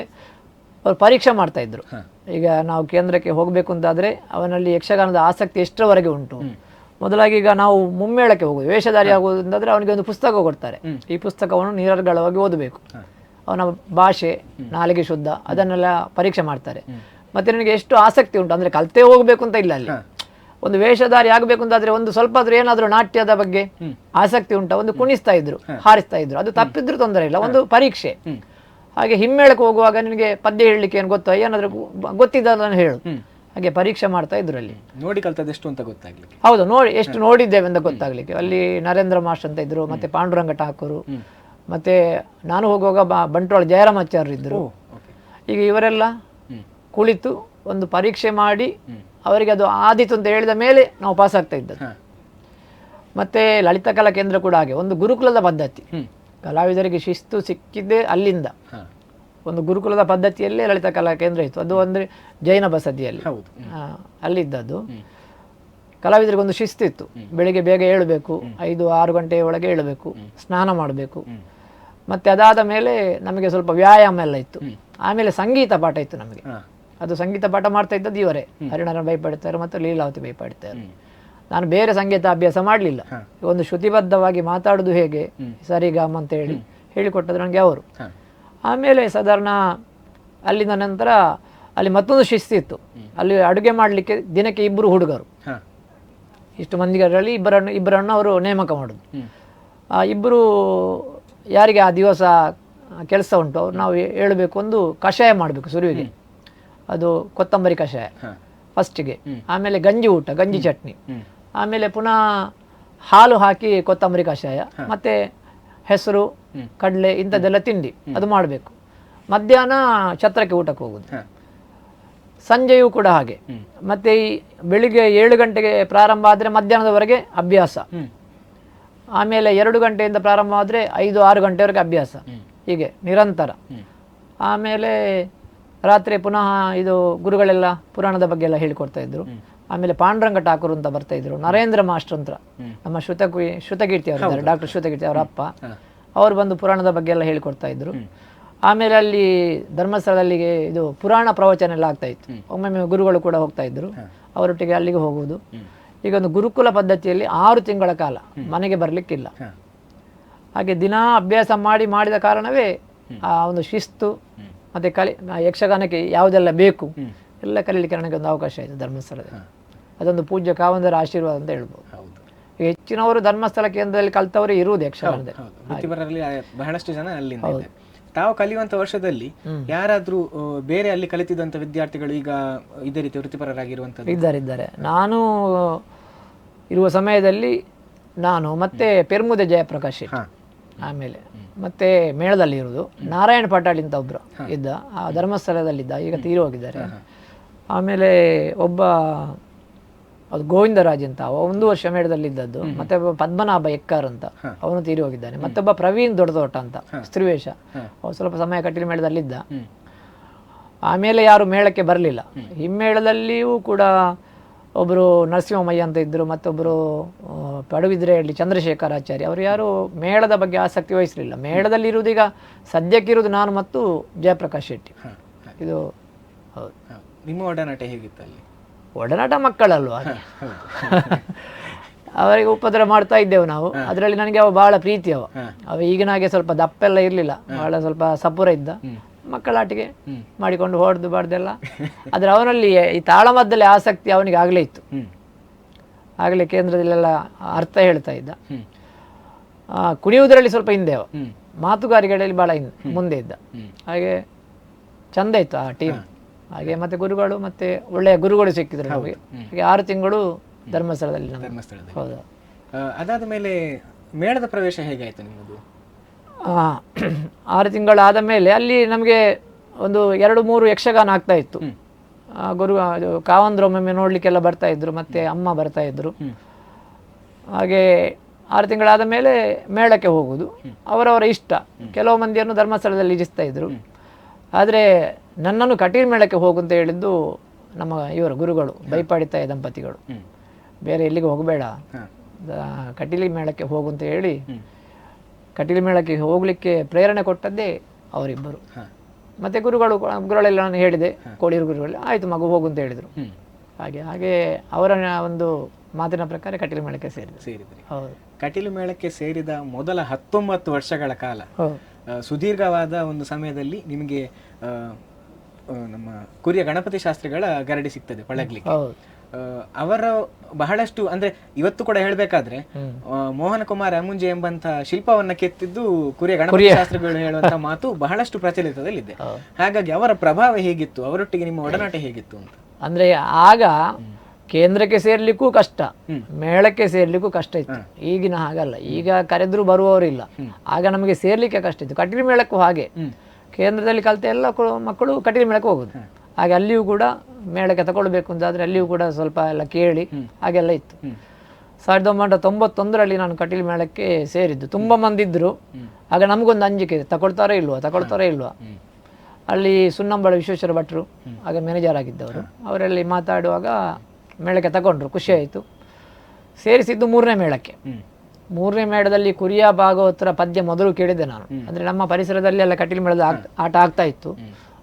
ಅವ್ರು ಪರೀಕ್ಷೆ ಮಾಡ್ತಾ ಇದ್ರು. ಈಗ ನಾವು ಕೇಂದ್ರಕ್ಕೆ ಹೋಗ್ಬೇಕು ಅಂತಾದ್ರೆ ಅವನಲ್ಲಿ ಯಕ್ಷಗಾನದ ಆಸಕ್ತಿ ಎಷ್ಟರವರೆಗೆ ಉಂಟು. ಮೊದಲಾಗಿ ಈಗ ನಾವು ಮುಮ್ಮೇಳಕ್ಕೆ ಹೋಗುದು, ವೇಷಧಾರಿ ಆಗುವುದು ಅಂತಂದ್ರೆ ಅವನಿಗೆ ಒಂದು ಪುಸ್ತಕ ಕೊಡ್ತಾರೆ. ಈ ಪುಸ್ತಕವನ್ನು ನಿರರ್ಗಳವಾಗಿ ಓದಬೇಕು. ಅವನ ಭಾಷೆ, ನಾಲಿಗೆ ಶುದ್ಧ, ಅದನ್ನೆಲ್ಲ ಪರೀಕ್ಷೆ ಮಾಡ್ತಾರೆ. ಮತ್ತೆ ನನಗೆ ಎಷ್ಟು ಆಸಕ್ತಿ ಉಂಟು ಅಂದ್ರೆ ಕಲ್ತೇ ಹೋಗ್ಬೇಕು ಅಂತ ಇಲ್ಲ. ಅಲ್ಲಿ ಒಂದು ವೇಷಧಾರಿ ಆಗಬೇಕು ಅಂತಾದ್ರೆ ಒಂದು ಸ್ವಲ್ಪ ಆದ್ರೂ ಏನಾದ್ರೂ ನಾಟ್ಯದ ಬಗ್ಗೆ ಆಸಕ್ತಿ ಉಂಟ, ಒಂದು ಕುಣಿಸ್ತಾ ಇದ್ರು, ಹಾರಿಸ್ತಾ ಇದ್ರು, ಅದು ತಪ್ಪಿದ್ರು ತೊಂದರೆ ಇಲ್ಲ, ಒಂದು ಪರೀಕ್ಷೆ. ಹಾಗೆ ಹಿಮ್ಮೇಳಕ್ಕೆ ಹೋಗುವಾಗ ನಿನಗೆ ಪದ್ಯ ಹೇಳಲಿಕ್ಕೆ ಏನು ಗೊತ್ತಾ, ಏನಾದ್ರೂ ಗೊತ್ತಿದ್ದದನ್ನು ಹೇಳು, ಹಾಗೆ ಪರೀಕ್ಷೆ ಮಾಡ್ತಾ ಇದ್ರು. ಅಲ್ಲಿ ನೋಡಿ ಕಲ್ತದೆಷ್ಟು ಅಂತ ಗೊತ್ತಾಗ್ಲಿಕ್ಕೆ. ಹೌದು, ನೋಡಿ ಎಷ್ಟು ನೋಡಿದ್ದೇವೆ ಅಂತ ಗೊತ್ತಾಗ್ಲಿಕ್ಕೆ. ಅಲ್ಲಿ ನರೇಂದ್ರ ಮಾಸ್ಟರ್ ಅಂತ ಇದ್ರು, ಮತ್ತೆ ಪಾಂಡುರಂಗ ಠಾಕೂರು, ಮತ್ತೆ ನಾನು ಹೋಗುವಾಗ ಬಂಟ್ವಾಳ ಜಯರಾಮಾಚಾರ್ಯರು ಇದ್ರು. ಈಗ ಇವರೆಲ್ಲ ಕುಳಿತು ಒಂದು ಪರೀಕ್ಷೆ ಮಾಡಿ ಅವರಿಗೆ ಅದು ಆದಿತು ಅಂತ ಹೇಳಿದ ಮೇಲೆ ನಾವು ಪಾಸ್ ಆಗ್ತಾ ಇದ್ದದ್ದು. ಮತ್ತೆ ಲಲಿತ ಕಲಾ ಕೇಂದ್ರ ಕೂಡ ಹಾಗೆ ಒಂದು ಗುರುಕುಲದ ಪದ್ಧತಿ. ಕಲಾವಿದರಿಗೆ ಶಿಸ್ತು ಸಿಕ್ಕಿದ್ದೆ ಅಲ್ಲಿಂದ. ಒಂದು ಗುರುಕುಲದ ಪದ್ಧತಿಯಲ್ಲೇ ಲಲಿತ ಕಲಾ ಕೇಂದ್ರ ಇತ್ತು. ಅದು ಅಂದ್ರೆ ಜೈನ ಬಸದಿಯಲ್ಲಿ ಅಲ್ಲಿದ್ದದ್ದು. ಕಲಾವಿದರಿಗೆ ಒಂದು ಶಿಸ್ತಿತ್ತು. ಬೆಳಿಗ್ಗೆ ಬೇಗ ಏಳಬೇಕು, 5-6 ಗಂಟೆಯ ಒಳಗೆ ಏಳಬೇಕು, ಸ್ನಾನ ಮಾಡಬೇಕು. ಮತ್ತೆ ಅದಾದ ಮೇಲೆ ನಮಗೆ ಸ್ವಲ್ಪ ವ್ಯಾಯಾಮ ಎಲ್ಲ ಇತ್ತು. ಆಮೇಲೆ ಸಂಗೀತ ಪಾಠ ಇತ್ತು ನಮಗೆ. ಅದು ಸಂಗೀತ ಪಾಠ ಮಾಡ್ತಾ ಇದ್ದದ್ದು ಇವರೇ, ಹರಿನಾರಾಯಣ ಬೈಪಾಡಿತಾರೆ ಮತ್ತು ಲೀಲಾವತಿ ಬೈಪಾಡಿತಾರೆ. ನಾನು ಬೇರೆ ಸಂಗೀತ ಅಭ್ಯಾಸ ಮಾಡಲಿಲ್ಲ. ಒಂದು ಶ್ರುತಿಬದ್ಧವಾಗಿ ಮಾತಾಡೋದು ಹೇಗೆ, ಸರಿಗಾಮ ಅಂತ ಹೇಳಿ ಹೇಳಿಕೊಟ್ಟದ್ದು ನನಗೆ ಅವರು. ಆಮೇಲೆ ಸಾಧಾರಣ ಅಲ್ಲಿಂದ ನಂತರ ಅಲ್ಲಿ ಮತ್ತೊಂದು ಶಿಸ್ತಿತ್ತು. ಅಲ್ಲಿ ಅಡುಗೆ ಮಾಡಲಿಕ್ಕೆ ದಿನಕ್ಕೆ 2 ಹುಡುಗರು, ಇಷ್ಟು ಮಂದಿಗಳಲ್ಲಿ ಇಬ್ಬರನ್ನು ಅವರು ನೇಮಕ ಮಾಡೋದು. ಆ 2 ಯಾರಿಗೆ ಆ ದಿವಸ ಕೆಲಸ ಉಂಟು ಅವ್ರು ನಾವು ಹೇಳಬೇಕು. ಒಂದು ಕಷಾಯ ಮಾಡಬೇಕು ಸುರುವಿಗೆ, ಅದು ಕೊತ್ತಂಬರಿ ಕಷಾಯ ಫಸ್ಟಿಗೆ, ಆಮೇಲೆ ಗಂಜಿ ಊಟ, ಗಂಜಿ ಚಟ್ನಿ, ಆಮೇಲೆ ಪುನಃ ಹಾಲು ಹಾಕಿ ಕೊತ್ತಂಬರಿ ಕಷಾಯ, ಮತ್ತೆ ಹೆಸರು, ಕಡಲೆ ಇಂಥದ್ದೆಲ್ಲ ತಿಂಡಿ ಅದು ಮಾಡಬೇಕು. ಮಧ್ಯಾಹ್ನ ಛತ್ರಕ್ಕೆ ಊಟಕ್ಕೆ ಹೋಗುದು. ಸಂಜೆಯೂ ಕೂಡ ಹಾಗೆ. ಮತ್ತೆ ಈ ಬೆಳಿಗ್ಗೆ 7 ಗಂಟೆಗೆ ಪ್ರಾರಂಭ ಆದರೆ ಮಧ್ಯಾಹ್ನದವರೆಗೆ ಅಭ್ಯಾಸ. ಆಮೇಲೆ 2 ಗಂಟೆಯಿಂದ ಪ್ರಾರಂಭ ಆದರೆ 5-6 ಗಂಟೆವರೆಗೆ ಅಭ್ಯಾಸ. ಹೀಗೆ ನಿರಂತರ. ಆಮೇಲೆ ರಾತ್ರಿ ಪುನಃ ಇದು ಗುರುಗಳೆಲ್ಲ ಪುರಾಣದ ಬಗ್ಗೆ ಎಲ್ಲ ಹೇಳಿಕೊಡ್ತಾ ಇದ್ರು. ಆಮೇಲೆ ಪಾಂಡುರಂಗ ಠಾಕೂರ್ ಅಂತ ಬರ್ತಾ ಇದ್ರು, ನರೇಂದ್ರ ಮಾಸ್ಟರ್ ಅಂತ ನಮ್ಮ ಶ್ರುತಕೀರ್ತಿ ಅವರಿದ್ದಾರೆ, ಡಾಕ್ಟರ್ ಶ್ರುತಕೀರ್ತಿ ಅವರ ಅಪ್ಪ, ಅವರು ಬಂದು ಪುರಾಣದ ಬಗ್ಗೆ ಎಲ್ಲ ಹೇಳಿಕೊಡ್ತಾ ಇದ್ರು. ಆಮೇಲೆ ಅಲ್ಲಿ ಧರ್ಮಸ್ಥಳದಲ್ಲಿಗೆ ಇದು ಪುರಾಣ ಪ್ರವಚನ ಎಲ್ಲ ಆಗ್ತಾ ಇತ್ತು. ಒಮ್ಮೊಮ್ಮೆ ಗುರುಗಳು ಕೂಡ ಹೋಗ್ತಾ ಇದ್ರು, ಅವರೊಟ್ಟಿಗೆ ಅಲ್ಲಿಗೆ ಹೋಗುವುದು. ಈಗ ಒಂದು ಗುರುಕುಲ ಪದ್ಧತಿಯಲ್ಲಿ 6 ತಿಂಗಳ ಕಾಲ ಮನೆಗೆ ಬರಲಿಕ್ಕಿಲ್ಲ. ಹಾಗೆ ದಿನಾ ಅಭ್ಯಾಸ ಮಾಡಿದ ಕಾರಣವೇ ಆ ಒಂದು ಶಿಸ್ತು ಮತ್ತೆ ಯಕ್ಷಗಾನಕ್ಕೆ ಯಾವುದೆಲ್ಲ ಬೇಕು ಎಲ್ಲ ಕಲೀಲಿಕ್ಕೆ ನನಗೆ ಒಂದು ಅವಕಾಶ ಆಯಿತು ಧರ್ಮಸ್ಥಳದಲ್ಲಿ. ಅದೊಂದು ಪೂಜ್ಯ ಕಾವಂದರ ಆಶೀರ್ವಾದ ಅಂತ ಹೇಳ್ಬೋದು. ಹೆಚ್ಚಿನವರು ಧರ್ಮಸ್ಥಳ ಕೇಂದ್ರದಲ್ಲಿ ಕಲ್ತವರೇ ಇರುವುದು ಯಕ್ಷಗಾನದಲ್ಲಿ. ಬಹಳಷ್ಟು ಜನ ಅಲ್ಲಿಂದ. ತಾವು ಕಲಿಯುವಂತ ವರ್ಷದಲ್ಲಿ ಯಾರಾದ್ರೂ ಬೇರೆ ಅಲ್ಲಿ ಕಲಿತಿದ್ದಂತ ವಿದ್ಯಾರ್ಥಿಗಳು ಈಗ ಇದೇ ರೀತಿ ವೃತ್ತಿಪರರಾಗಿರುವಂತದ್ದು ಇದ್ದಾರೆ. ನಾನು ಇರುವ ಸಮಯದಲ್ಲಿ ನಾನು ಮತ್ತೆ ಪೆರ್ಮುದೆ ಜಯಪ್ರಕಾಶ್ ಆಮೇಲೆ ಮತ್ತೆ ಮೇಳದಲ್ಲಿ ಇರುವುದು ನಾರಾಯಣ ಪಟಾಳಿ ಅಂತ ಒಬ್ರು ಇದ್ದ, ಆ ಧರ್ಮಸ್ಥಳದಲ್ಲಿದ್ದ, ಈಗ ತೀರಿ ಹೋಗಿದ್ದಾರೆ. ಆಮೇಲೆ ಒಬ್ಬ ಅದು ಗೋವಿಂದರಾಜ್ ಅಂತ, 1 ವರ್ಷ ಮೇಳದಲ್ಲಿದ್ದದ್ದು. ಮತ್ತೆ ಒಬ್ಬ ಪದ್ಮನಾಭ ಎಕ್ಕಾರ್ ಅಂತ, ಅವನು ತೀರಿ ಹೋಗಿದ್ದಾನೆ. ಮತ್ತೊಬ್ಬ ಪ್ರವೀಣ್ ದೊಡ್ಡದೋಟ ಅಂತ ಸ್ತ್ರೀವೇಷ, ಸ್ವಲ್ಪ ಸಮಯ ಕಟೀಲು ಮೇಳದಲ್ಲಿದ್ದ. ಆಮೇಲೆ ಯಾರು ಮೇಳಕ್ಕೆ ಬರಲಿಲ್ಲ. ಹಿಮ್ಮೇಳದಲ್ಲಿಯೂ ಕೂಡ ಒಬ್ಬರು ನರಸಿಂಹಮಯ್ಯ ಅಂತ ಇದ್ದರು, ಮತ್ತೊಬ್ಬರು ಪಡುಬಿದ್ರೆಯಲ್ಲಿ ಚಂದ್ರಶೇಖರಾಚಾರ್ಯ, ಅವರು ಯಾರು ಮೇಳದ ಬಗ್ಗೆ ಆಸಕ್ತಿ ವಹಿಸಲಿಲ್ಲ. ಮೇಳದಲ್ಲಿ ಇರುವುದೀಗ ಸದ್ಯಕ್ಕಿರುವುದು ನಾನು ಮತ್ತು ಜಯಪ್ರಕಾಶ್ ಶೆಟ್ಟಿ. ಇದು ಹೌದು. ನಿಮ್ಮ ಒಡನಾಟ ಹೇಗಿತ್ತು ಅಲ್ಲಿ? ಒಡನಾಟ ಮಕ್ಕಳಲ್ವಾ, ಅವರಿಗೆ ಉಪದ್ರ ಮಾಡ್ತಾ ಇದ್ದೆವು ನಾವು. ಅದರಲ್ಲಿ ನನಗೆ ಅವ ಬಹಳ ಪ್ರೀತಿ. ಅವ ಈಗಿನ ಹಾಗೆ ಸ್ವಲ್ಪ ದಪ್ಪೆಲ್ಲ ಇರಲಿಲ್ಲ, ಬಹಳ ಸ್ವಲ್ಪ ಸಪುರ ಇದ್ದ. ಮಕ್ಕಳಾಟಿಗೆ ಮಾಡಿಕೊಂಡು ಹೊಡೆದು ಬಾರ್ದೆಲ್ಲ. ಆದರೆ ಅವನಲ್ಲಿ ಈ ತಾಳಮದ್ದಲೆ ಆಸಕ್ತಿ ಅವನಿಗೆ ಆಗಲೇ ಇತ್ತು. ಆಗಲೇ ಕೇಂದ್ರದಲ್ಲೆಲ್ಲ ಅರ್ಥ ಹೇಳ್ತಾ ಇದ್ದ. ಕುಣಿಯುವುದರಲ್ಲಿ ಸ್ವಲ್ಪ ಹಿಂದೆ ಅವ, ಮಾತುಗಾರಿಕೆಗಳಲ್ಲಿ ಭಾಳ ಮುಂದೆ ಇದ್ದ. ಹಾಗೆ ಚಂದ ಇತ್ತು ಆ ಟೀಮ್. ಹಾಗೆ ಮತ್ತೆ ಗುರುಗಳು, ಮತ್ತೆ ಒಳ್ಳೆಯ ಗುರುಗಳು ಸಿಕ್ಕಿದ್ರು ನಮಗೆ. ಹಾಗೆ 6 ತಿಂಗಳು ಧರ್ಮಸ್ಥಳದಲ್ಲಿ. ಹೌದಾ. ಅದಾದ ಮೇಲೆ ಮೇಳದ ಪ್ರವೇಶ ಹೇಗಾಯ್ತು ನಿಮ್ಮದು? 6 ತಿಂಗಳಾದ ಮೇಲೆ ಅಲ್ಲಿ ನಮಗೆ ಒಂದು 2-3 ಯಕ್ಷಗಾನ ಆಗ್ತಾ ಇತ್ತು. ಗುರು ಕಾವಂದ್ರೊಮ್ಮೆ ನೋಡ್ಲಿಕ್ಕೆಲ್ಲ ಬರ್ತಾ ಇದ್ರು, ಮತ್ತೆ ಅಮ್ಮ ಬರ್ತಾ ಇದ್ರು. ಹಾಗೆ 6 ತಿಂಗಳಾದ ಮೇಲೆ ಮೇಳಕ್ಕೆ ಹೋಗುವುದು ಅವರವರ ಇಷ್ಟ. ಕೆಲವು ಮಂದಿಯನ್ನು ಧರ್ಮಸ್ಥಳದಲ್ಲಿ ಇರಿಸ್ತಾ ಇದ್ರು. ಆದರೆ ನನ್ನನ್ನು ಕಟೀಲು ಮೇಳಕ್ಕೆ ಹೋಗುಂತ ಹೇಳಿದ್ದು ನಮ್ಮ ಇವರು ಗುರುಗಳು, ಬೈಪಾಡಿತಾಯ ದಂಪತಿಗಳು. ಬೇರೆ ಎಲ್ಲಿಗೆ ಹೋಗಬೇಡ, ಕಟೀಲಿ ಮೇಳಕ್ಕೆ ಹೋಗುಂತ ಹೇಳಿ ಕಟೀಲು ಮೇಳಕ್ಕೆ ಹೋಗಲಿಕ್ಕೆ ಪ್ರೇರಣೆ ಕೊಟ್ಟದ್ದೇ ಅವರಿಬ್ಬರು. ಮತ್ತು ಗುರುಗಳೆಲ್ಲ ನಾನು ಹೇಳಿದೆ, ಕೋಳಿಯೂರು ಗುರುಗಳು, ಆಯಿತು ಮಗು ಹೋಗು ಅಂತ ಹೇಳಿದರು. ಹಾಗೆ ಅವರ ಒಂದು ಮಾತಿನ ಪ್ರಕಾರ ಕಟೀಲು ಮೇಳಕ್ಕೆ ಸೇರಿದ್ರಿ. ಹೌದು. ಕಟೀಲು ಮೇಳಕ್ಕೆ ಸೇರಿದ ಮೊದಲ 19 ವರ್ಷಗಳ ಕಾಲ, ಸುದೀರ್ಘವಾದ ಒಂದು ಸಮಯದಲ್ಲಿ ನಿಮಗೆ ನಮ್ಮ ಕುರಿಯ ಗಣಪತಿ ಶಾಸ್ತ್ರಿಗಳ ಗರಡಿ ಸಿಗ್ತದೆ ಪಳಗ್ಲಿಕ್ಕೆ. ಅವರ ಬಹಳಷ್ಟು, ಅಂದ್ರೆ ಇವತ್ತು ಕೂಡ ಹೇಳ್ಬೇಕಾದ್ರೆ ಮೋಹನ ಕುಮಾರ್ ಅಮುಂಜೆ ಎಂಬಂತ ಶಿಲ್ಪವನ್ನ ಕೆತ್ತಿದ್ದು ಕುರಿಯ ಗಣಪತಿ ಶಾಸ್ತ್ರಿಗಳು ಹೇಳುವಂತ ಮಾತು ಬಹಳಷ್ಟು ಪ್ರಚಲಿತದಲ್ಲಿದೆ. ಹಾಗಾಗಿ ಅವರ ಪ್ರಭಾವ ಹೇಗಿತ್ತು, ಅವರೊಟ್ಟಿಗೆ ನಿಮ್ಮ ಒಡನಾಟ ಹೇಗಿತ್ತು ಅಂತ? ಅಂದ್ರೆ ಆಗ ಕೇಂದ್ರಕ್ಕೆ ಸೇರ್ಲಿಕ್ಕೂ ಕಷ್ಟ, ಮೇಳಕ್ಕೆ ಸೇರ್ಲಿಕ್ಕೂ ಕಷ್ಟ ಇತ್ತು. ಈಗಿನ ಹಾಗಲ್ಲ, ಈಗ ಕರೆದ್ರು ಬರುವವರಿಲ್ಲ. ಆಗ ನಮಗೆ ಸೇರ್ಲಿಕ್ಕೆ ಕಷ್ಟ ಇತ್ತು. ಕಟೀಲು ಮೇಳಕ್ಕೂ ಹಾಗೆ, ಕೇಂದ್ರದಲ್ಲಿ ಕಲಿತ ಎಲ್ಲ ಮಕ್ಕಳು ಕಟೀಲು ಮೇಳಕ್ಕೆ ಹೋಗುದು. ಹಾಗೆ ಅಲ್ಲಿಯೂ ಕೂಡ ಮೇಳಕ್ಕೆ ತಗೊಳ್ಬೇಕು ಅಂತಾದ್ರೆ ಅಲ್ಲಿಯೂ ಕೂಡ ಸ್ವಲ್ಪ ಎಲ್ಲ ಕೇಳಿ ಹಾಗೆಲ್ಲ ಇತ್ತು. 1991ರಲ್ಲಿ ನಾನು ಕಟೀಲು ಮೇಳಕ್ಕೆ ಸೇರಿದ್ದು. ತುಂಬ ಮಂದಿ ಇದ್ರು. ಆಗ ನಮಗೊಂದು ಅಂಜಿಕೆ ಇದೆ, ತಗೊಳ್ತಾರೋ ಇಲ್ವಾ. ಅಲ್ಲಿ ಸುನ್ನಂಬಳ ವಿಶ್ವೇಶ್ವರ ಭಟ್ರು ಆಗ ಮ್ಯಾನೇಜರ್ ಆಗಿದ್ದವರು, ಅವರಲ್ಲಿ ಮಾತಾಡುವಾಗ ಮೇಳಕ್ಕೆ ತಗೊಂಡ್ರು, ಖುಷಿ ಆಯಿತು. ಸೇರಿಸಿದ್ದು 3ನೇ ಮೇಳಕ್ಕೆ. 3ನೇ ಮೇಳದಲ್ಲಿ ಕುರಿಯ ಭಾಗವತರ ಪದ್ಯ ಮೊದಲು ಕೇಳಿದ್ದೆ ನಾನು. ಅಂದರೆ ನಮ್ಮ ಪರಿಸರದಲ್ಲಿ ಎಲ್ಲ ಕಟೀಲು ಮೇಳದ ಆಟ ಆಗ್ತಾ ಇತ್ತು.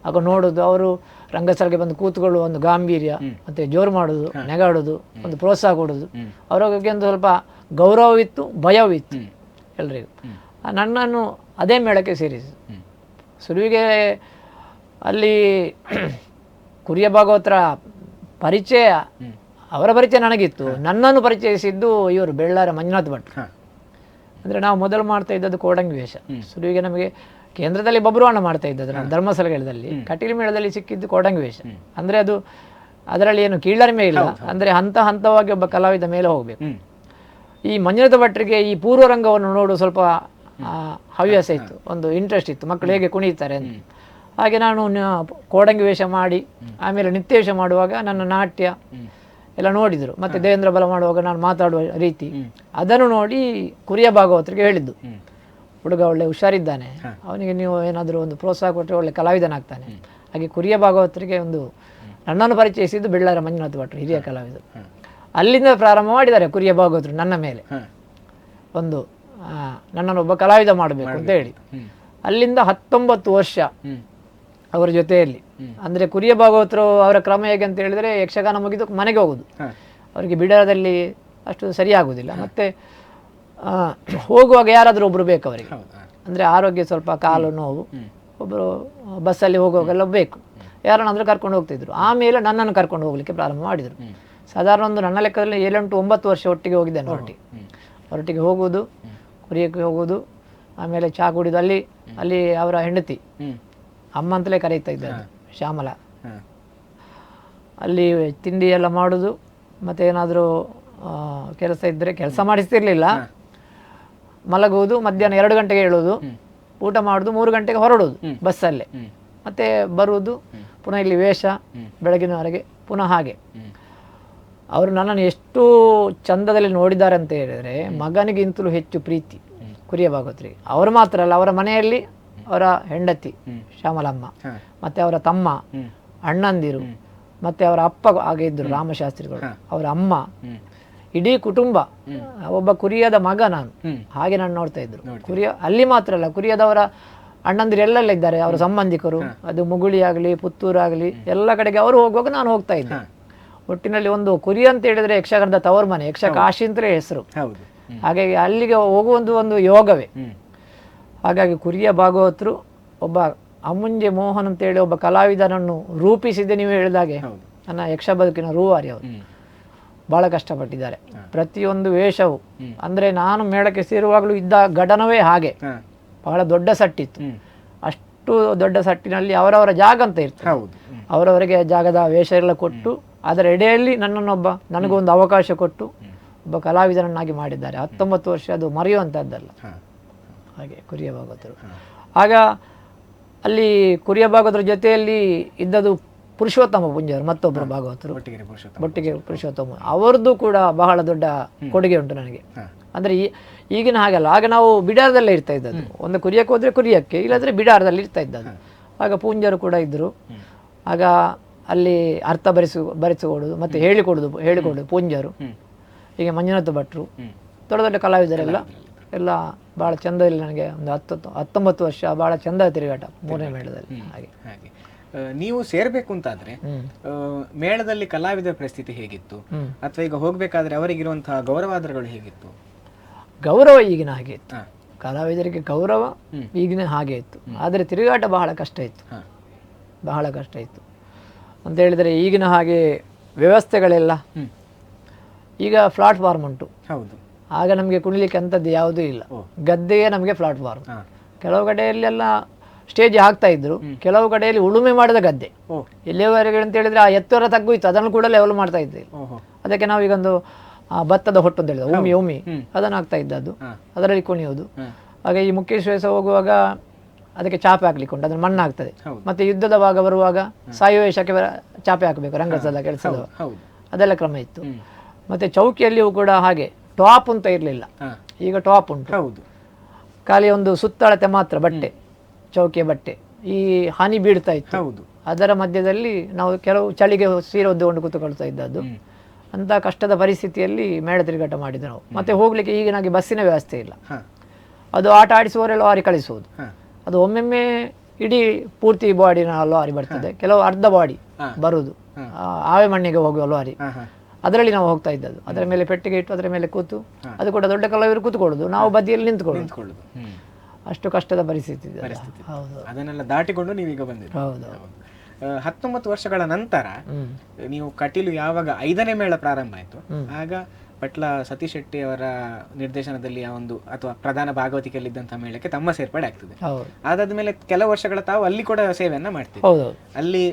ಆಗ ನೋಡೋದು, ಅವರು ರಂಗಸ್ಥಳಕ್ಕೆ ಬಂದು ಕೂತ್ಕೊಳ್ಳುವ ಒಂದು ಗಾಂಭೀರ್ಯ, ಮತ್ತೆ ಜೋರು ಮಾಡೋದು, ನೆಗಾಡೋದು, ಒಂದು ಪ್ರೋತ್ಸಾಹ ಕೊಡೋದು, ಅವರ ಬಗ್ಗೆ ಒಂದು ಸ್ವಲ್ಪ ಗೌರವವಿತ್ತು, ಭಯವಿತ್ತು ಎಲ್ರಿಗೂ. ನನ್ನನ್ನು ಅದೇ ಮೇಳಕ್ಕೆ ಸೇರಿಸಿತು. ಸುರುವಿಗೆ ಅಲ್ಲಿ ಕುರಿಯ ಭಾಗವತರ ಪರಿಚಯ, ಅವರ ಪರಿಚಯ ನನಗಿತ್ತು. ನನ್ನನ್ನು ಪರಿಚಯಿಸಿದ್ದು ಇವರು ಬೆಳ್ಳಾರ ಮಂಜುನಾಥ್ ಭಟ್ರು. ಅಂದರೆ ನಾವು ಮೊದಲು ಮಾಡ್ತಾ ಇದ್ದದ್ದು ಕೋಡಂಗಿ ವೇಷ. ಸುರುವಿಗೆ ನಮಗೆ ಕೇಂದ್ರದಲ್ಲಿ ಬಬ್ರುವಾಣ ಮಾಡ್ತಾ ಇದ್ದದ್ದು, ನಾನು ಧರ್ಮಸ್ಥಳಗಳಲ್ಲಿ. ಕಟೀಲು ಮೇಳದಲ್ಲಿ ಸಿಕ್ಕಿದ್ದು ಕೋಡಂಗಿ ವೇಷ. ಅಂದರೆ ಅದರಲ್ಲಿ ಏನು ಕೀಳರಿಮೆ ಇಲ್ಲ, ಅಂದರೆ ಹಂತವಾಗಿ ಒಬ್ಬ ಕಲಾವಿದ ಮೇಲೆ ಹೋಗಬೇಕು. ಈ ಮಂಜುನಾಥ ಭಟ್ರಿಗೆ ಈ ಪೂರ್ವರಂಗವನ್ನು ನೋಡುವ ಸ್ವಲ್ಪ ಹವ್ಯಾಸ ಇತ್ತು, ಒಂದು ಇಂಟ್ರೆಸ್ಟ್ ಇತ್ತು, ಮಕ್ಕಳು ಹೇಗೆ ಕುಣಿತಾರೆ ಅಂತ. ಹಾಗೆ ನಾನು ಕೋಡಂಗಿ ವೇಷ ಮಾಡಿ ಆಮೇಲೆ ನಿತ್ಯ ವೇಷ ಮಾಡುವಾಗ ನನ್ನ ನಾಟ್ಯ ಎಲ್ಲ ನೋಡಿದರು. ಮತ್ತು ದೇವೇಂದ್ರ ಬಲ ಮಾಡುವಾಗ ನಾನು ಮಾತಾಡುವ ರೀತಿ ಅದನ್ನು ನೋಡಿ ಕುರಿಯ ಭಾಗವತರಿಗೆ ಹೇಳಿದ್ದು, ಹುಡುಗ ಒಳ್ಳೆ ಹುಷಾರಿದ್ದಾನೆ, ಅವನಿಗೆ ನೀವು ಏನಾದರೂ ಒಂದು ಪ್ರೋತ್ಸಾಹ ಕೊಟ್ಟರೆ ಒಳ್ಳೆ ಕಲಾವಿದನಾಗ್ತಾನೆ. ಹಾಗೆ ಕುರಿಯ ಭಾಗವತರಿಗೆ ನನ್ನನ್ನು ಪರಿಚಯಿಸಿದ್ದು ಬೆಳ್ಳಾರ ಮಂಜುನಾಥ ಭಟ್ರು, ಹಿರಿಯ ಕಲಾವಿದರು. ಅಲ್ಲಿಂದ ಪ್ರಾರಂಭ ಮಾಡಿದ್ದಾರೆ ಕುರಿಯ ಭಾಗವತರು ನನ್ನ ಮೇಲೆ, ನನ್ನನ್ನು ಒಬ್ಬ ಕಲಾವಿದ ಮಾಡಬೇಕು ಅಂತ ಹೇಳಿ. ಅಲ್ಲಿಂದ 19 ವರ್ಷ ಅವರ ಜೊತೆಯಲ್ಲಿ. ಅಂದರೆ ಕುರಿಯ ಭಾಗವತರು ಅವರ ಕ್ರಮ ಹೇಗೆ ಅಂತ ಹೇಳಿದರೆ, ಯಕ್ಷಗಾನ ಮುಗಿದು ಮನೆಗೆ ಹೋಗೋದು, ಅವರಿಗೆ ಬಿಡಾರದಲ್ಲಿ ಅಷ್ಟು ಸರಿಯಾಗುವುದಿಲ್ಲ. ಮತ್ತು ಹೋಗುವಾಗ ಯಾರಾದರೂ ಒಬ್ಬರು ಬೇಕು ಅವರಿಗೆ. ಅಂದರೆ ಆರೋಗ್ಯ ಸ್ವಲ್ಪ ಕಾಲು ನೋವು, ಒಬ್ಬರು ಬಸ್ಸಲ್ಲಿ ಹೋಗುವಾಗೆಲ್ಲ ಬೇಕು, ಯಾರನ್ನಾದರೂ ಕರ್ಕೊಂಡು ಹೋಗ್ತಿದ್ರು. ಆಮೇಲೆ ನನ್ನನ್ನು ಕರ್ಕೊಂಡು ಹೋಗಲಿಕ್ಕೆ ಪ್ರಾರಂಭ ಮಾಡಿದರು. ಸಾಧಾರಣ ಒಂದು ನನ್ನ ಲೆಕ್ಕದಲ್ಲಿ 7-9 ವರ್ಷ ಒಟ್ಟಿಗೆ ಹೋಗಿದ್ದೇನೆ ಹೊರಟಿಗೆ ಹೋಗುವುದು, ಕುರಿಯಕ್ಕೆ ಹೋಗುವುದು, ಆಮೇಲೆ ಚಹಾ ಕುಡಿದು ಅಲ್ಲಿ ಅವರ ಹೆಂಡತಿ ಅಮ್ಮ ಅಂತಲೇ ಕರೀತಾ ಇದ್ದಾರೆ, ಶ್ಯಾಮಲ, ಅಲ್ಲಿ ತಿಂಡಿ ಎಲ್ಲ ಮಾಡೋದು. ಮತ್ತು ಏನಾದರೂ ಕೆಲಸ ಇದ್ದರೆ ಕೆಲಸ ಮಾಡಿಸ್ತಿರ್ಲಿಲ್ಲ, ಮಲಗುವುದು, ಮಧ್ಯಾಹ್ನ 2 ಗಂಟೆಗೆ ಹೇಳೋದು, ಊಟ ಮಾಡೋದು, 3 ಗಂಟೆಗೆ ಹೊರಡೋದು ಬಸ್ಸಲ್ಲೇ, ಮತ್ತೆ ಬರುವುದು, ಪುನಃ ಇಲ್ಲಿ ವೇಷ ಬೆಳಗಿನವರೆಗೆ ಪುನಃ ಹಾಗೆ. ಅವರು ನನ್ನನ್ನು ಎಷ್ಟು ಚಂದದಲ್ಲಿ ನೋಡಿದ್ದಾರೆ ಅಂತ ಹೇಳಿದರೆ, ಮಗನಿಗಿಂತಲೂ ಹೆಚ್ಚು ಪ್ರೀತಿ ಕುರಿಯ ಭಾಗವತರಿಗೆ. ಅವರು ಮಾತ್ರ ಅಲ್ಲ, ಅವರ ಮನೆಯಲ್ಲಿ ಅವರ ಹೆಂಡತಿ ಶ್ಯಾಮಲಮ್ಮ, ಮತ್ತು ಅವರ ತಮ್ಮ, ಅಣ್ಣಂದಿರು, ಮತ್ತು ಅವರ ಅಪ್ಪ ಹಾಗೆ ಇದ್ದರು ರಾಮಶಾಸ್ತ್ರಿಗಳು, ಅವರ ಅಮ್ಮ, ಇಡೀ ಕುಟುಂಬ. ಒಬ್ಬ ಕುರಿಯದ ಮಗ ನಾನು, ಹಾಗೆ ನಾನು ನೋಡ್ತಾ ಇದ್ರು. ಕುರಿಯ ಅಲ್ಲಿ ಮಾತ್ರ ಅಲ್ಲ, ಕುರಿಯದವರ ಅಣ್ಣಂದಿರು ಎಲ್ಲೆಲ್ಲ ಇದ್ದಾರೆ, ಅವರ ಸಂಬಂಧಿಕರು, ಅದು ಮುಗುಳಿ ಆಗಲಿ ಪುತ್ತೂರಾಗಲಿ ಎಲ್ಲ ಕಡೆಗೆ ಅವರು ಹೋಗುವಾಗ ನಾನು ಹೋಗ್ತಾ ಇದ್ದೆ. ಒಟ್ಟಿನಲ್ಲಿ ಒಂದು ಕುರಿ ಅಂತ ಹೇಳಿದ್ರೆ ಯಕ್ಷಗಾನದ ತವರ್ ಮನೆ, ಯಕ್ಷ ಕಾಶಿ ಅಂತಲೇ ಹೆಸರು. ಹಾಗಾಗಿ ಅಲ್ಲಿಗೆ ಹೋಗುವಂದು ಯೋಗವೇ. ಹಾಗಾಗಿ ಕುರಿಯ ಭಾಗವತರು ಒಬ್ಬ ಅಮುಂಜೆ ಮೋಹನ್ ಅಂತೇಳಿ ಒಬ್ಬ ಕಲಾವಿದನನ್ನು ರೂಪಿಸಿದೆ. ನೀವು ಹೇಳಿದಾಗೆ ನನ್ನ ಯಕ್ಷ ಬದುಕಿನ ರೂವಾರಿ ಅವರು ಬಹಳ ಕಷ್ಟಪಟ್ಟಿದ್ದಾರೆ. ಪ್ರತಿಯೊಂದು ವೇಷವು ಅಂದರೆ ನಾನು ಮೇಳಕ್ಕೆ ಸೇರುವಾಗಲೂ ಇದ್ದ ಘಟನವೇ ಹಾಗೆ. ಬಹಳ ದೊಡ್ಡ ಸಟ್ಟಿತ್ತು. ಅಷ್ಟು ದೊಡ್ಡ ಸಟ್ಟಿನಲ್ಲಿ ಅವರವರ ಜಾಗ ಅಂತ ಇರ್ತದೆ. ಅವರವರಿಗೆ ಜಾಗದ ವೇಷ ಎಲ್ಲ ಕೊಟ್ಟು ಅದರ ಎಡೆಯಲ್ಲಿ ನನಗೊಂದು ಅವಕಾಶ ಕೊಟ್ಟು ಒಬ್ಬ ಕಲಾವಿದನನ್ನಾಗಿ ಮಾಡಿದ್ದಾರೆ. 19 ವರ್ಷ, ಅದು ಮರೆಯುವಂಥದ್ದಲ್ಲ. ಹಾಗೆ ಕುರಿಯ ಭಾಗವತರು. ಆಗ ಅಲ್ಲಿ ಕುರಿಯ ಭಾಗವತರ ಜೊತೆಯಲ್ಲಿ ಇದ್ದದು ಪುರುಷೋತ್ತಮ ಪುಂಜವರು, ಮತ್ತೊಬ್ಬರು ಭಾಗವತರು, ಬೊಟ್ಟಿಗೆ ಪುರುಷೋತ್ತಮ. ಅವರದ್ದು ಕೂಡ ಬಹಳ ದೊಡ್ಡ ಕೊಡುಗೆ ಉಂಟು ನನಗೆ. ಅಂದರೆ ಈಗಿನ ಹಾಗಲ್ಲ, ಆಗ ನಾವು ಬಿಡಾರದಲ್ಲೇ ಇರ್ತಾ ಇದ್ದದ್ದು. ಒಂದು ಕುರಿಯಕ್ಕೆ ಹೋದರೆ ಕುರಿಯಕ್ಕೆ, ಇಲ್ಲಾಂದರೆ ಬಿಡಾರದಲ್ಲಿ ಇರ್ತಾ ಇದ್ದದ್ದು. ಆಗ ಪೂಂಜರು ಕೂಡ ಇದ್ದರು. ಆಗ ಅಲ್ಲಿ ಅರ್ಥ ಬರೆಸಿಕೊಡೋದು ಮತ್ತು ಹೇಳಿಕೊಡೋದು ಪೂಂಜರು. ಹೀಗೆ ಮಂಜುನಾಥ ಭಟ್ರು, ದೊಡ್ಡ ದೊಡ್ಡ ಕಲಾವಿದರೆಲ್ಲ ಎಲ್ಲ ಭಾಳ ಚೆಂದದಲ್ಲಿ ನನಗೆ ಒಂದು 19 ವರ್ಷ ಭಾಳ ಚೆಂದ ತಿರುಗಾಟ 3ನೇ ಮೇಳದಲ್ಲಿ. ಹಾಗೆ ನೀವು ಸೇರ್ಬೇಕು ಅಂತಾದ್ರೆ ಮೇಳದಲ್ಲಿ ಕಲಾವಿದರ ಪರಿಸ್ಥಿತಿ ಹೇಗಿತ್ತು, ಅಥವಾ ಈಗ ಹೋಗ್ಬೇಕಾದ್ರೆ ಅವರಿಗಿರುವಂತಹ ಗೌರವಾದರಗಳು ಹೇಗಿತ್ತು? ಗೌರವ ಈಗಿನ ಹಾಗೆ ಇತ್ತು, ಕಲಾವಿದರಿಗೆ ಗೌರವ ಈಗಿನ ಹಾಗೆ ಇತ್ತು. ಆದರೆ ತಿರುಗಾಟ ಬಹಳ ಕಷ್ಟ ಇತ್ತು, ಬಹಳ ಕಷ್ಟ ಇತ್ತು ಅಂತ ಹೇಳಿದರೆ ಈಗಿನ ಹಾಗೆ ವ್ಯವಸ್ಥೆಗಳೆಲ್ಲ. ಈಗ ಪ್ಲಾಟ್ಫಾರ್ಮ್ ಉಂಟು. ಹೌದು. ಆಗ ನಮಗೆ ಕುಣಿಲಿಕ್ಕೆ ಅಂಥದ್ದು ಯಾವುದೂ ಇಲ್ಲ, ಗದ್ದೆಯೇ ನಮಗೆ ಪ್ಲಾಟ್ಫಾರ್ಮ್. ಕೆಲವು ಕಡೆಯಲ್ಲೆಲ್ಲ ಸ್ಟೇಜ್ ಹಾಕ್ತಾ ಇದ್ರು, ಕೆಲವು ಕಡೆಯಲ್ಲಿ ಉಳುಮೆ ಮಾಡಿದ ಗದ್ದೆ. ಎಲ್ಲಿವರೆಗೆ ಅಂತ ಹೇಳಿದ್ರೆ ಆ ಎತ್ತರ ತಗ್ಗೋಯ್ತು, ಅದನ್ನು ಕೂಡ ಲೆವೆಲ್ ಮಾಡ್ತಾ ಇದ್ದೆ. ಅದಕ್ಕೆ ನಾವೀಗೊಂದು ಭತ್ತದ ಹೊಟ್ಟು ಅಂತ ಹೇಳಿದ ಉಮಿ ಅದನ್ನು ಹಾಕ್ತಾ ಇದ್ದದ್ದು, ಅದರಲ್ಲಿ ಕುಣಿಯೋದು. ಹಾಗೆ ಈ ಮುಖ್ಯಶ್ವೇಷ ಹೋಗುವಾಗ ಅದಕ್ಕೆ ಚಾಪೆ ಹಾಕ್ಲಿಕ್ಕೆ ಉಂಟು, ಅದನ್ನು ಮಣ್ಣು ಆಗ್ತದೆ. ಮತ್ತೆ ಯುದ್ಧದ ಭಾಗ ಬರುವಾಗ ಸಾಯುವ ವೇಷಕ್ಕೆ ಚಾಪೆ ಹಾಕಬೇಕು, ರಂಗಸ್ಥಳದ ಕೆಲಸದ, ಅದೆಲ್ಲ ಕ್ರಮ ಇತ್ತು. ಮತ್ತೆ ಚೌಕಿಯಲ್ಲಿಯೂ ಕೂಡ ಹಾಗೆ ಟಾಪ್ ಅಂತ ಇರಲಿಲ್ಲ, ಈಗ ಟಾಪ್ ಉಂಟು. ಖಾಲಿ ಒಂದು ಸುತ್ತಳತೆ ಮಾತ್ರ ಬಟ್ಟೆ, ಚೌಕಿಯ ಬಟ್ಟೆ. ಈ ಹನಿ ಬೀಳ್ತಾ ಇತ್ತು, ಅದರ ಮಧ್ಯದಲ್ಲಿ ನಾವು ಕೆಲವು ಚಳಿಗೆ ಸೀರೆ ಒದ್ದುಕೊಂಡು ಕೂತ್ಕೊಳ್ತಾ ಇದ್ದದ್ದು. ಅಂತ ಕಷ್ಟದ ಪರಿಸ್ಥಿತಿಯಲ್ಲಿ ಮೇಳ ತಿರುಗಾಟ ಮಾಡಿದ್ದು ನಾವು. ಮತ್ತೆ ಹೋಗ್ಲಿಕ್ಕೆ ಈಗಿನಾಗಿ ಬಸ್ಸಿನ ವ್ಯವಸ್ಥೆ ಇಲ್ಲ. ಅದು ಆಟ ಆಡಿಸುವವರೆಲ್ಲ ಲಾರಿ ಕಳಿಸುವುದು. ಅದು ಒಮ್ಮೊಮ್ಮೆ ಇಡೀ ಪೂರ್ತಿ ಬಾಡಿನ ಲಾರಿ ಬರ್ತದೆ, ಕೆಲವು ಅರ್ಧ ಬಾಡಿ ಬರುವುದು, ಆವೆ ಮಣ್ಣಿಗೆ ಹೋಗುವ ಲಾರಿ. ಅದರಲ್ಲಿ ನಾವು ಹೋಗ್ತಾ ಇದ್ದದ್ದು. ಅದರ ಮೇಲೆ ಪೆಟ್ಟಿಗೆ ಇಟ್ಟು ಅದರ ಮೇಲೆ ಕೂತು, ಅದು ಕೂಡ ದೊಡ್ಡ ಕಲಾವಿದರು ಕೂತ್ಕೊಳ್ಳೋದು, ನಾವು ಬದಿಯಲ್ಲಿ ನಿಂತ್ಕೊಳ್ಳೋದು. ಅಷ್ಟು ಕಷ್ಟದ ಪರಿಸ್ಥಿತಿ. ಹೌದು, ಅದನ್ನೆಲ್ಲ ದಾಟಿಕೊಂಡು ನೀವೀಗ ಬಂದಿದ್ದೀರಿ. ಹೌದು. 19 ವರ್ಷಗಳ ನಂತರ ನೀವು ಕಟೀಲು ಯಾವಾಗ 5ನೇ ಮೇಳ ಪ್ರಾರಂಭ ಆಯಿತು, ಆಗ ಪಟ್ಲ ಸತೀಶ್ ಶೆಟ್ಟಿ ಅವರ ನಿರ್ದೇಶನದಲ್ಲಿ ಆ ಒಂದು ಅಥವಾ ಪ್ರಧಾನ ಭಾಗವತಿಕೆಯಲ್ಲಿದ್ದಂತಹ ಮೇಳಕ್ಕೆ ತಮ್ಮ ಸೇರ್ಪಡೆ ಆಗ್ತದೆ. ಅದಾದ ಮೇಲೆ ಕೆಲವು ವರ್ಷಗಳ ತಾವು ಅಲ್ಲಿ ಕೂಡ ಸೇವೆಯನ್ನ ಮಾಡ್ತೀವಿ. ಅಲ್ಲಿ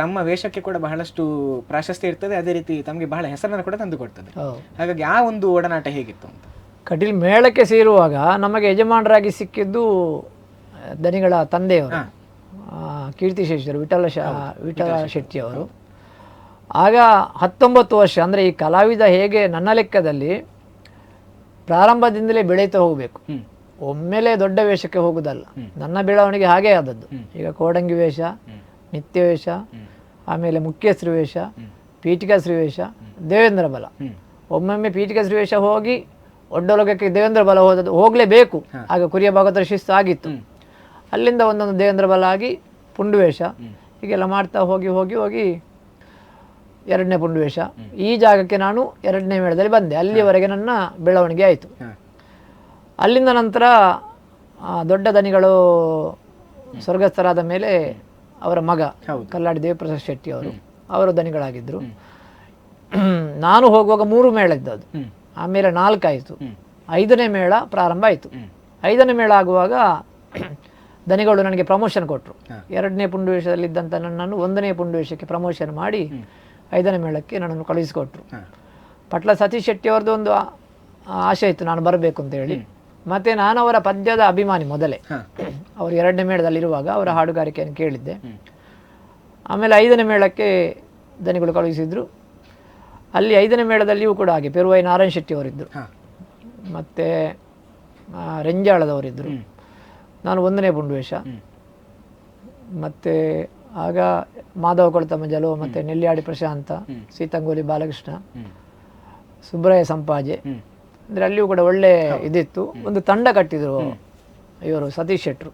ತಮ್ಮ ವೇಷಕ್ಕೆ ಕೂಡ ಬಹಳಷ್ಟು ಪ್ರಾಶಸ್ತ್ಯ ಇರ್ತದೆ, ಅದೇ ರೀತಿ ತಮಗೆ ಬಹಳ ಹೆಸರನ್ನು ಕೂಡ ತಂದು ಕೊಡ್ತದೆ. ಹಾಗಾಗಿ ಆ ಒಂದು ಒಡನಾಟ ಹೇಗಿತ್ತು ಅಂತ? ಕಟೀಲ್ ಮೇಳಕ್ಕೆ ಸೇರುವಾಗ ನಮಗೆ ಯಜಮಾನರಾಗಿ ಸಿಕ್ಕಿದ್ದು ದನಿಗಳ ತಂದೆಯವರು, ಕೀರ್ತಿಶೇಷರು ವಿಠಲ ಶೆಟ್ಟಿಯವರು. ಆಗ 19 ವರ್ಷ, ಅಂದರೆ ಈ ಕಲಾವಿದ ಹೇಗೆ ನನ್ನ ಲೆಕ್ಕದಲ್ಲಿ ಪ್ರಾರಂಭದಿಂದಲೇ ಬೆಳೀತಾ ಹೋಗಬೇಕು, ಒಮ್ಮೆಲೆ ದೊಡ್ಡ ವೇಷಕ್ಕೆ ಹೋಗುದಲ್ಲ. ನನ್ನ ಬೆಳವಣಿಗೆ ಹಾಗೇ ಆದದ್ದು. ಈಗ ಕೋಡಂಗಿ ವೇಷ, ನಿತ್ಯ ವೇಷ, ಆಮೇಲೆ ಮುಖ್ಯಶ್ರೀ ವೇಷ, ಪೀಠಿಕಾಶ್ರೀ ವೇಷ, ದೇವೇಂದ್ರ ಬಲ. ಒಮ್ಮೊಮ್ಮೆ ಪೀಠಿಕಾಶ್ರೀ ವೇಷ ಹೋಗಿ ಒಡ್ಡೊಲಗಕ್ಕೆ ದೇವೇಂದ್ರ ಬಲ ಹೋಗಲೇಬೇಕು. ಆಗ ಕುರಿಯ ಭಾಗವತರ ಶಿಸ್ತು ಆಗಿತ್ತು. ಅಲ್ಲಿಂದ ಒಂದೊಂದು ದೇವೇಂದ್ರ ಬಲ ಆಗಿ ಪುಂಡು ವೇಷ, ಹೀಗೆಲ್ಲ ಮಾಡ್ತಾ ಹೋಗಿ ಹೋಗಿ ಹೋಗಿ 2ನೇ ಪುಂಡು ವೇಷ. ಈ ಜಾಗಕ್ಕೆ ನಾನು 2ನೇ ಮೇಳದಲ್ಲಿ ಬಂದೆ. ಅಲ್ಲಿಯವರೆಗೆ ನನ್ನ ಬೆಳವಣಿಗೆ ಆಯಿತು. ಅಲ್ಲಿಂದ ನಂತರ ದೊಡ್ಡ ದನಿಗಳು ಸ್ವರ್ಗಸ್ಥರಾದ ಮೇಲೆ ಅವರ ಮಗ ಕಲ್ಲಾಡಿ ದೇವಪ್ರಸಾದ್ ಶೆಟ್ಟಿ ಅವರು ದನಿಗಳಾಗಿದ್ದರು. ನಾನು ಹೋಗುವಾಗ 3 ಮೇಳ ಇದ್ದದ್ದು, ಆಮೇಲೆ 4 ಆಯಿತು, 5ನೇ ಮೇಳ ಪ್ರಾರಂಭ ಆಯಿತು. 5ನೇ ಮೇಳ ಆಗುವಾಗ ದನಿಗಳು ನನಗೆ ಪ್ರಮೋಷನ್ ಕೊಟ್ಟರು. 2ನೇ ಪುಂಡು ವೇಷದಲ್ಲಿದ್ದಂಥ ನನ್ನನ್ನು 1ನೇ ಪುಂಡು ವೇಷಕ್ಕೆ ಪ್ರಮೋಷನ್ ಮಾಡಿ 5ನೇ ಮೇಳಕ್ಕೆ ನನ್ನನ್ನು ಕಳುಹಿಸಿಕೊಟ್ರು. ಪಟ್ಲ ಸತೀಶ್ ಶೆಟ್ಟಿ ಅವ್ರದ್ದು ಒಂದು ಆಸೆ ಇತ್ತು ನಾನು ಬರಬೇಕು ಅಂತ ಹೇಳಿ. ಮತ್ತು ನಾನು ಅವರ ಪದ್ಯದ ಅಭಿಮಾನಿ ಮೊದಲೇ. ಅವರು 2ನೇ ಮೇಳದಲ್ಲಿರುವಾಗ ಅವರ ಹಾಡುಗಾರಿಕೆಯನ್ನು ಕೇಳಿದ್ದೆ. ಆಮೇಲೆ 5ನೇ ಮೇಳಕ್ಕೆ ದನಿಗಳು ಕಳುಹಿಸಿದ್ರು. ಅಲ್ಲಿ 5ನೇ ಮೇಳದಲ್ಲಿಯೂ ಕೂಡ ಹಾಗೆ ಪೆರುವೈ ನಾರಾಯಣ ಶೆಟ್ಟಿ ಅವರಿದ್ದರು, ಮತ್ತು ರೆಂಜಾಳದವರಿದ್ದರು, ನಾನು 1ನೇ ಪುಂಡುವೇಷ. ಮತ್ತು ಆಗ ಮಾಧವ ಕೊಳತ ಮಂಜಲು, ಮತ್ತು ನೆಲ್ಲಿಯಾಡಿ ಪ್ರಶಾಂತ, ಸೀತಂಗೋಲಿ ಬಾಲಕೃಷ್ಣ, ಸುಬ್ರಾಯ ಸಂಪಾಜೆ, ಅಂದರೆ ಅಲ್ಲಿಯೂ ಕೂಡ ಒಳ್ಳೆ ಇದಿತ್ತು. ಒಂದು ತಂಡ ಕಟ್ಟಿದರು ಇವರು ಸತೀಶ್ ಶೆಟ್ಟರು.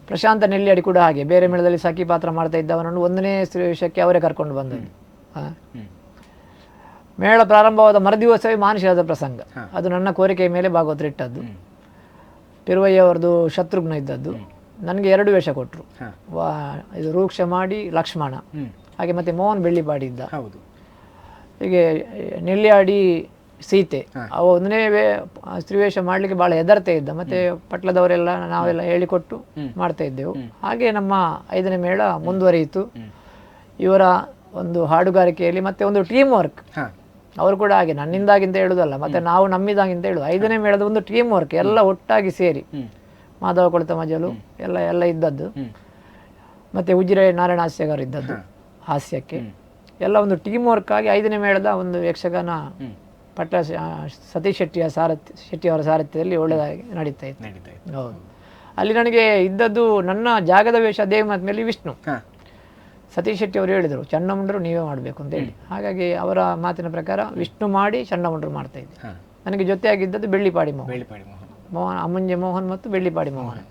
ಪ್ರಶಾಂತ ನೆಲ್ಲಿಯಾಡಿ ಕೂಡ ಹಾಗೆ ಬೇರೆ ಮೇಳದಲ್ಲಿ ಸಖಿ ಪಾತ್ರ ಮಾಡ್ತಾ ಇದ್ದವನನ್ನು 1ನೇ ವೇಷಕ್ಕೆ ಅವರೇ ಕರ್ಕೊಂಡು ಬಂದದ್ದು. ಮೇಳ ಪ್ರಾರಂಭವಾದ ಮರುದಿವಸವೇ ಮಾನಸಿಕದ ಪ್ರಸಂಗ, ಅದು ನನ್ನ ಕೋರಿಕೆಯ ಮೇಲೆ ಭಾಗವತರು ಇಟ್ಟದ್ದು. ಪಿರುವಯ್ಯ ಅವರದು ಶತ್ರುಘ್ನ ಇದ್ದದ್ದು. ನನಗೆ 2 ವೇಷ ಕೊಟ್ಟರು, ಇದು ರೂಕ್ಷ ಮಾಡಿ ಲಕ್ಷ್ಮಣ, ಹಾಗೆ ಮತ್ತೆ ಮೋಹನ್ ಬೆಳ್ಳಿಪಾಡಿ ಇದ್ದ. ಹೀಗೆ ನೆಲ್ಲಿಯಾಡಿ ಸೀತೆ, ಅವ 1ನೇ ಸ್ತ್ರೀವೇಷ ಮಾಡಲಿಕ್ಕೆ ಭಾಳ ಹೆದರ್ತೆ ಇದ್ದ. ಮತ್ತೆ ಪಟ್ಲದವರೆಲ್ಲ ನಾವೆಲ್ಲ ಹೇಳಿಕೊಟ್ಟು ಮಾಡ್ತಾ ಇದ್ದೆವು. ಹಾಗೆ ನಮ್ಮ 5ನೇ ಮೇಳ ಮುಂದುವರಿಯಿತು. ಇವರ ಒಂದು ಹಾಡುಗಾರಿಕೆಯಲ್ಲಿ ಮತ್ತೆ ಒಂದು ಟೀಮ್ ವರ್ಕ್, ಅವರು ಕೂಡ ಹಾಗೆ ನನ್ನಿಂದಾಗಿಂತ ಹೇಳುವುದಲ್ಲ, ಮತ್ತೆ ನಾವು ನಮ್ಮಿದಾಗಿಂತ ಹೇಳುದು. 5ನೇ ಮೇಳದ ಒಂದು ಟೀಮ್ ವರ್ಕ್, ಎಲ್ಲ ಒಟ್ಟಾಗಿ ಸೇರಿ ಮಾಧವ ಕೊಳತ ಮಜಲು ಎಲ್ಲ ಇದ್ದದ್ದು. ಮತ್ತೆ ಉಜಿರೆ ನಾರಾಯಣ ಹಾಸ್ಯಗಾರ ಇದ್ದದ್ದು ಹಾಸ್ಯಕ್ಕೆ. ಎಲ್ಲ ಒಂದು ಟೀಮ್ ವರ್ಕ್ ಆಗಿ 5ನೇ ಮೇಳದ ಒಂದು ಯಕ್ಷಗಾನ ಪಟ್ಟ ಸತೀಶ್ ಶೆಟ್ಟಿಯವರ ಸಾರಥ್ಯದಲ್ಲಿ ಒಳ್ಳೆಯದಾಗಿ ನಡೀತಾ ಇತ್ತು. ಹೌದು, ಅಲ್ಲಿ ನನಗೆ ಇದ್ದದ್ದು ನನ್ನ ಜಾಗದ ವೇಷ ದೇವ ಮೇಲೆ ವಿಷ್ಣು. ಸತೀಶ್ ಶೆಟ್ಟಿ ಅವರು ಹೇಳಿದರು ಚಂಡಮುಂಡರು ನೀವೇ ಮಾಡಬೇಕು ಅಂತ ಹೇಳಿ. ಹಾಗಾಗಿ ಅವರ ಮಾತಿನ ಪ್ರಕಾರ ವಿಷ್ಣು ಮಾಡಿ ಚಂಡಮುಂಡರು ಮಾಡ್ತಾ ಇದ್ದೆ. ನನಗೆ ಜೊತೆಯಾಗಿದ್ದದ್ದು ಬೆಳ್ಳಿಪಾಡಿ ಮೋಹನ್, ಅಮುಂಜೆ ಮೋಹನ್ ಮತ್ತು ಬೆಳ್ಳಿಪಾಡಿ ಮೋಹನ್.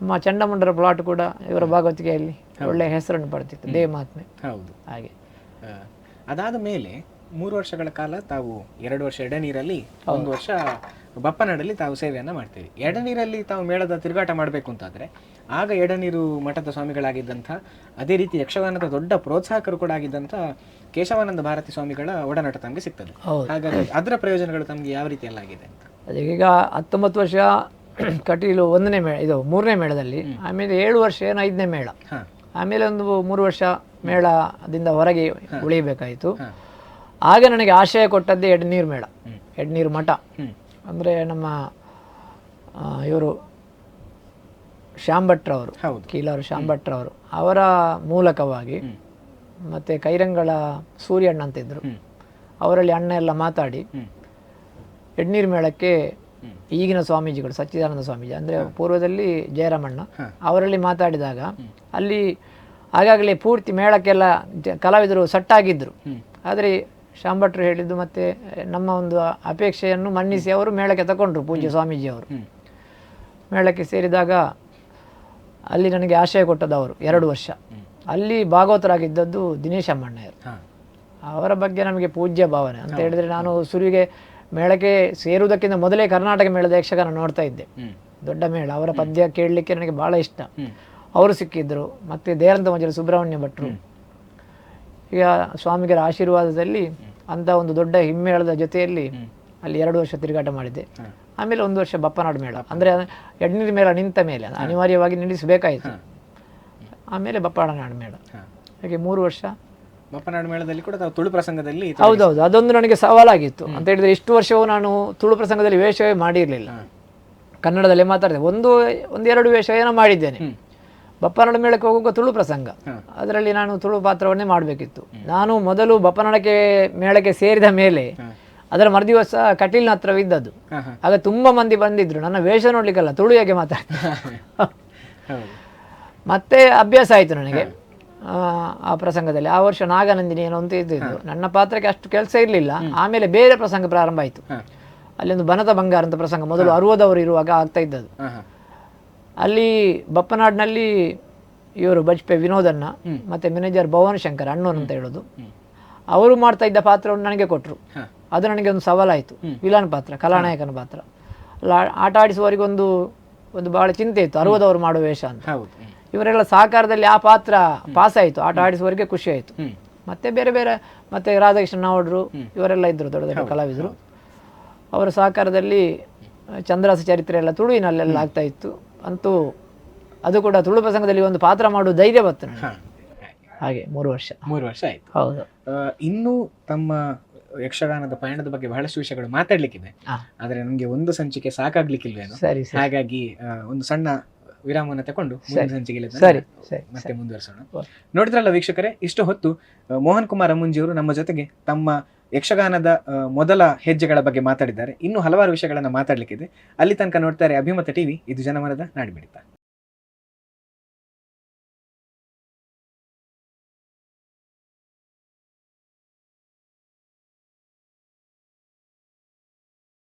ನಮ್ಮ ಚಂಡಮುಂಡರ ಪ್ಲಾಟ್ ಕೂಡ ಇವರ ಭಾಗವತಿಕೆಯಲ್ಲಿ ಒಳ್ಳೆಯ ಹೆಸರನ್ನು ಪಡ್ತಿತ್ತು, ದೇವ ಮಹಾತ್ಮೆ. ಹಾಗೆ ಅದಾದ ಮೇಲೆ 3 ವರ್ಷಗಳ ಕಾಲ ತಾವು 2 ವರ್ಷ ಎಡನೀರಲ್ಲಿ, 1 ವರ್ಷ ಬಪ್ಪನಾಡಲ್ಲಿ ತಾವು ಸೇವೆಯನ್ನು ಮಾಡ್ತೀವಿ. ಎಡನೀರಲ್ಲಿ ತಾವು ಮೇಳದ ತಿರುಗಾಟ ಮಾಡಬೇಕು ಅಂತಾದರೆ ಆಗ ಎಡನೀರು ಮಠದ ಸ್ವಾಮಿಗಳಾಗಿದ್ದಂಥ, ಅದೇ ರೀತಿ ಯಕ್ಷಗಾನದ ದೊಡ್ಡ ಪ್ರೋತ್ಸಾಹಕರು ಕೂಡ ಆಗಿದ್ದಂಥ ಕೇಶವಾನಂದ ಭಾರತಿ ಸ್ವಾಮಿಗಳ ಒಡನಾಟ ತಮಗೆ ಸಿಗ್ತದೆ. ಹಾಗಾಗಿ ಅದರ ಪ್ರಯೋಜನಗಳು ತಮಗೆ ಯಾವ ರೀತಿ ಎಲ್ಲ ಆಗಿದೆ ಅಂತ? ಅದೀಗ 19 ವರ್ಷ ಕಟೀಲು 1ನೇ ಮೇಳ, ಇದು 3ನೇ ಮೇಳದಲ್ಲಿ, ಆಮೇಲೆ 7 ವರ್ಷ ಏನು 5ನೇ ಮೇಳ, ಆಮೇಲೆ ಒಂದು 3 ವರ್ಷ ಮೇಳದಿಂದ ಹೊರಗೆ ಉಳಿಯಬೇಕಾಯಿತು. ಆಗ ನನಗೆ ಆಶಯ ಕೊಟ್ಟದ್ದೇ ಎಡನೀರು ಮೇಳ, ಎಡನೀರು ಮಠ. ಅಂದರೆ ನಮ್ಮ ಇವರು ಶ್ಯಾಂಭಟ್ರವರು, ಕೀಲಾರು ಶ್ಯಾಂಭಟ್ರವರು, ಅವರ ಮೂಲಕವಾಗಿ ಮತ್ತು ಕೈರಂಗಳ ಸೂರ್ಯಣ್ಣ ಅಂತಿದ್ರು, ಅವರಲ್ಲಿ ಅಣ್ಣ ಎಲ್ಲ ಮಾತಾಡಿ ಎಡ್ನೀರು ಮೇಳಕ್ಕೆ ಈಗಿನ ಸ್ವಾಮೀಜಿಗಳು ಸಚ್ಚಿದಾನಂದ ಸ್ವಾಮೀಜಿ, ಅಂದರೆ ಪೂರ್ವದಲ್ಲಿ ಜಯರಾಮಣ್ಣ, ಅವರಲ್ಲಿ ಮಾತಾಡಿದಾಗ ಅಲ್ಲಿ ಆಗಾಗಲೇ ಪೂರ್ತಿ ಮೇಳಕ್ಕೆಲ್ಲ ಕಲಾವಿದರು ಸಟ್ಟಾಗಿದ್ದರು. ಆದರೆ ಶಾಂಭಟ್ರು ಹೇಳಿದ್ದು ಮತ್ತು ನಮ್ಮ ಒಂದು ಅಪೇಕ್ಷೆಯನ್ನು ಮನ್ನಿಸಿ ಅವರು ಮೇಳಕ್ಕೆ ತಗೊಂಡ್ರು. ಪೂಜ್ಯ ಸ್ವಾಮೀಜಿಯವರು ಮೇಳಕ್ಕೆ ಸೇರಿದಾಗ ಅಲ್ಲಿ ನನಗೆ ಆಶಯ ಕೊಟ್ಟದ್ದು ಅವರು 2 ವರ್ಷ. ಅಲ್ಲಿ ಭಾಗವತರಾಗಿದ್ದದ್ದು ದಿನೇಶ್ ಅಮ್ಮಣ್ಣಯ್ಯರು. ಅವರ ಬಗ್ಗೆ ನಮಗೆ ಪೂಜ್ಯ ಭಾವನೆ ಅಂತ ಹೇಳಿದರೆ, ನಾನು ಸುರುವಿಗೆ ಮೇಳಕ್ಕೆ ಸೇರುವುದಕ್ಕಿಂತ ಮೊದಲೇ ಕರ್ನಾಟಕ ಮೇಳದ ಯಕ್ಷಗಾನ ನೋಡ್ತಾ ಇದ್ದೆ, ದೊಡ್ಡ ಮೇಳ. ಅವರ ಪದ್ಯ ಕೇಳಲಿಕ್ಕೆ ನನಗೆ ಭಾಳ ಇಷ್ಟ. ಅವರು ಸಿಕ್ಕಿದ್ರು. ಮತ್ತು ದೇರಂತ ಮಂಜಲು ಸುಬ್ರಹ್ಮಣ್ಯ ಭಟ್ರು. ಈಗ ಸ್ವಾಮಿಗರ ಆಶೀರ್ವಾದದಲ್ಲಿ ಅಂಥ ಒಂದು ದೊಡ್ಡ ಹಿಮ್ಮೇಳದ ಜೊತೆಯಲ್ಲಿ ಅಲ್ಲಿ 2 ವರ್ಷ ತಿರುಗಾಟ ಮಾಡಿದ್ದೆ. ಆಮೇಲೆ 1 ವರ್ಷ ಬಪ್ಪನಾಡು ಮೇಳ, ಅಂದರೆ ಎಡ್ನೀರು ಮೇಳ ನಿಂತ ಮೇಲೆ ಅನಿವಾರ್ಯವಾಗಿ ನಿಲ್ಲಿಸಬೇಕಾಯಿತು. ಆಮೇಲೆ ಬಪ್ಪನಾಡು ಮೇಳ, ಹಾಗೆ 3 ವರ್ಷ ಬಪ್ಪನಾಡು ಮೇಳದಲ್ಲಿ ಕೂಡ ತುಳು ಪ್ರಸಂಗದಲ್ಲಿ. ಹೌದೌದು, ಅದೊಂದು ನನಗೆ ಸವಾಲಾಗಿತ್ತು. ಅಂತ ಹೇಳಿದರೆ ಇಷ್ಟು ವರ್ಷವೂ ನಾನು ತುಳು ಪ್ರಸಂಗದಲ್ಲಿ ವೇಷವೇ ಮಾಡಿರಲಿಲ್ಲ, ಕನ್ನಡದಲ್ಲೇ ಮಾತಾಡಿದೆ. ಒಂದೆರಡು ವೇಷ ಏನೋ ಮಾಡಿದ್ದೇನೆ. ಬಪ್ಪನಾಡು ಮೇಳಕ್ಕೆ ಹೋಗುವಾಗ ತುಳು ಪ್ರಸಂಗ, ಅದರಲ್ಲಿ ನಾನು ತುಳು ಪಾತ್ರವನ್ನೇ ಮಾಡಬೇಕಿತ್ತು. ನಾನು ಮೊದಲು ಬಪ್ಪನಾಡಕ್ಕೆ ಮೇಳಕ್ಕೆ ಸೇರಿದ ಮೇಲೆ ಅದರ ಮರುದಿವಸ ಕಟೀಲ್ನ ಹತ್ರವಿದ್ದದ್ದು. ಆಗ ತುಂಬ ಮಂದಿ ಬಂದಿದ್ರು, ನನ್ನ ವೇಷ ನೋಡ್ಲಿಕ್ಕಲ್ಲ, ತುಳು ಹೇಗೆ ಮಾತಾಡ್ತಾರೆ. ಮತ್ತೆ ಅಭ್ಯಾಸ ಆಯಿತು ನನಗೆ ಆ ಪ್ರಸಂಗದಲ್ಲಿ. ಆ ವರ್ಷ ನಾಗನಂದಿನಿ ಏನೋ ಅಂತ ಇದ್ದಿದ್ದು, ನನ್ನ ಪಾತ್ರಕ್ಕೆ ಅಷ್ಟು ಕೆಲಸ ಇರಲಿಲ್ಲ. ಆಮೇಲೆ ಬೇರೆ ಪ್ರಸಂಗ ಪ್ರಾರಂಭ ಆಯಿತು. ಅಲ್ಲೊಂದು ಬನತ ಬಂಗಾರ ಅಂತ ಪ್ರಸಂಗ ಮೊದಲು 60 ಇರುವಾಗ ಆಗ್ತಾ ಇದ್ದದ್ದು. ಅಲ್ಲಿ ಬಪ್ಪನಾಡಿನಲ್ಲಿ ಇವರು ಬಜ್ಪೆ ವಿನೋದನ್ನ ಮತ್ತು ಮ್ಯಾನೇಜರ್ ಭವನ್ ಶಂಕರ್ ಅಣ್ಣೋನ್ ಅಂತ ಹೇಳೋದು, ಅವರು ಮಾಡ್ತಾ ಇದ್ದ ಪಾತ್ರವನ್ನು ನನಗೆ ಕೊಟ್ಟರು. ಅದು ನನಗೆ ಒಂದು ಸವಾಲಾಯಿತು. ವಿಲನ್ ಪಾತ್ರ, ಕಲಾನಾಯಕನ ಪಾತ್ರ. ಆಟ ಆಡಿಸುವವರಿಗೊಂದು ಭಾಳ ಚಿಂತೆ ಇತ್ತು, 60 ಮಾಡುವ ವೇಷ ಅಂತ. ಇವರೆಲ್ಲ ಸಹಕಾರದಲ್ಲಿ ಆ ಪಾತ್ರ ಪಾಸ್ ಆಯಿತು, ಆಟ ಆಡಿಸುವವರಿಗೆ ಖುಷಿ ಆಯಿತು. ಮತ್ತು ಬೇರೆ ಬೇರೆ ಮತ್ತು ರಾಧಾಕೃಷ್ಣ ನಾವಡ್ರು ಇವರೆಲ್ಲ ಇದ್ದರು, ದೊಡ್ಡ ದೊಡ್ಡ ಕಲಾವಿದರು. ಅವರ ಸಹಕಾರದಲ್ಲಿ ಚಂದ್ರಾಸ ಚರಿತ್ರೆ ಎಲ್ಲ ತುಳುವಿನಲ್ಲೆಲ್ಲ ಆಗ್ತಾ ಇತ್ತು. ಅಂತೂ ಅದು ಕೂಡ ತುಳು ಪ್ರಸಂಗದಲ್ಲಿ ಒಂದು ಪಾತ್ರ ಮಾಡುವ ಧೈರ್ಯ ಬತ್ತು ನನಗೆ. ಹಾಗೆ 3 ವರ್ಷ ಆಯ್ತು. ಹೌದು. ಇನ್ನೂ ತಮ್ಮ ಯಕ್ಷಗಾನದ ಪಯಣದ ಬಗ್ಗೆ ಬಹಳಷ್ಟು ವಿಷಯಗಳು ಮಾತಾಡ್ಲಿಕ್ಕಿದೆ, ಆದ್ರೆ ನಮ್ಗೆ ಒಂದು ಸಂಚಿಕೆ ಸಾಕಾಗ್ಲಿಕ್ಕಿಲ್ವೇನೋ. ಹಾಗಾಗಿ ಒಂದು ಸಣ್ಣ ವಿರಾಮವನ್ನು ತಗೊಂಡು ಮುಂದಿನ ಸಂಚಿಕೆಯಲ್ಲಿ ಮತ್ತೆ ಮುಂದುವರಿಸೋಣ. ನೋಡಿದ್ರಲ್ಲ ವೀಕ್ಷಕರೇ, ಇಷ್ಟು ಹೊತ್ತು ಮೋಹನ್ ಕುಮಾರ್ ಅಮ್ಮುಂಜಿಯವರು ನಮ್ಮ ಜೊತೆಗೆ ತಮ್ಮ ಯಕ್ಷಗಾನದ ಮೊದಲ ಹೆಜ್ಜೆಗಳ ಬಗ್ಗೆ ಮಾತಾಡಿದ್ದಾರೆ. ಇನ್ನೂ ಹಲವಾರು ವಿಷಯಗಳನ್ನು ಮಾತಾಡಲಿಕ್ಕಿದೆ. ಅಲ್ಲಿ ತನಕ ನೋಡ್ತಾರೆ ಅಭಿಮತ ಟಿವಿ, ಇದು ಜನಮನದ ನಾಡಿಮಿಡಿತ.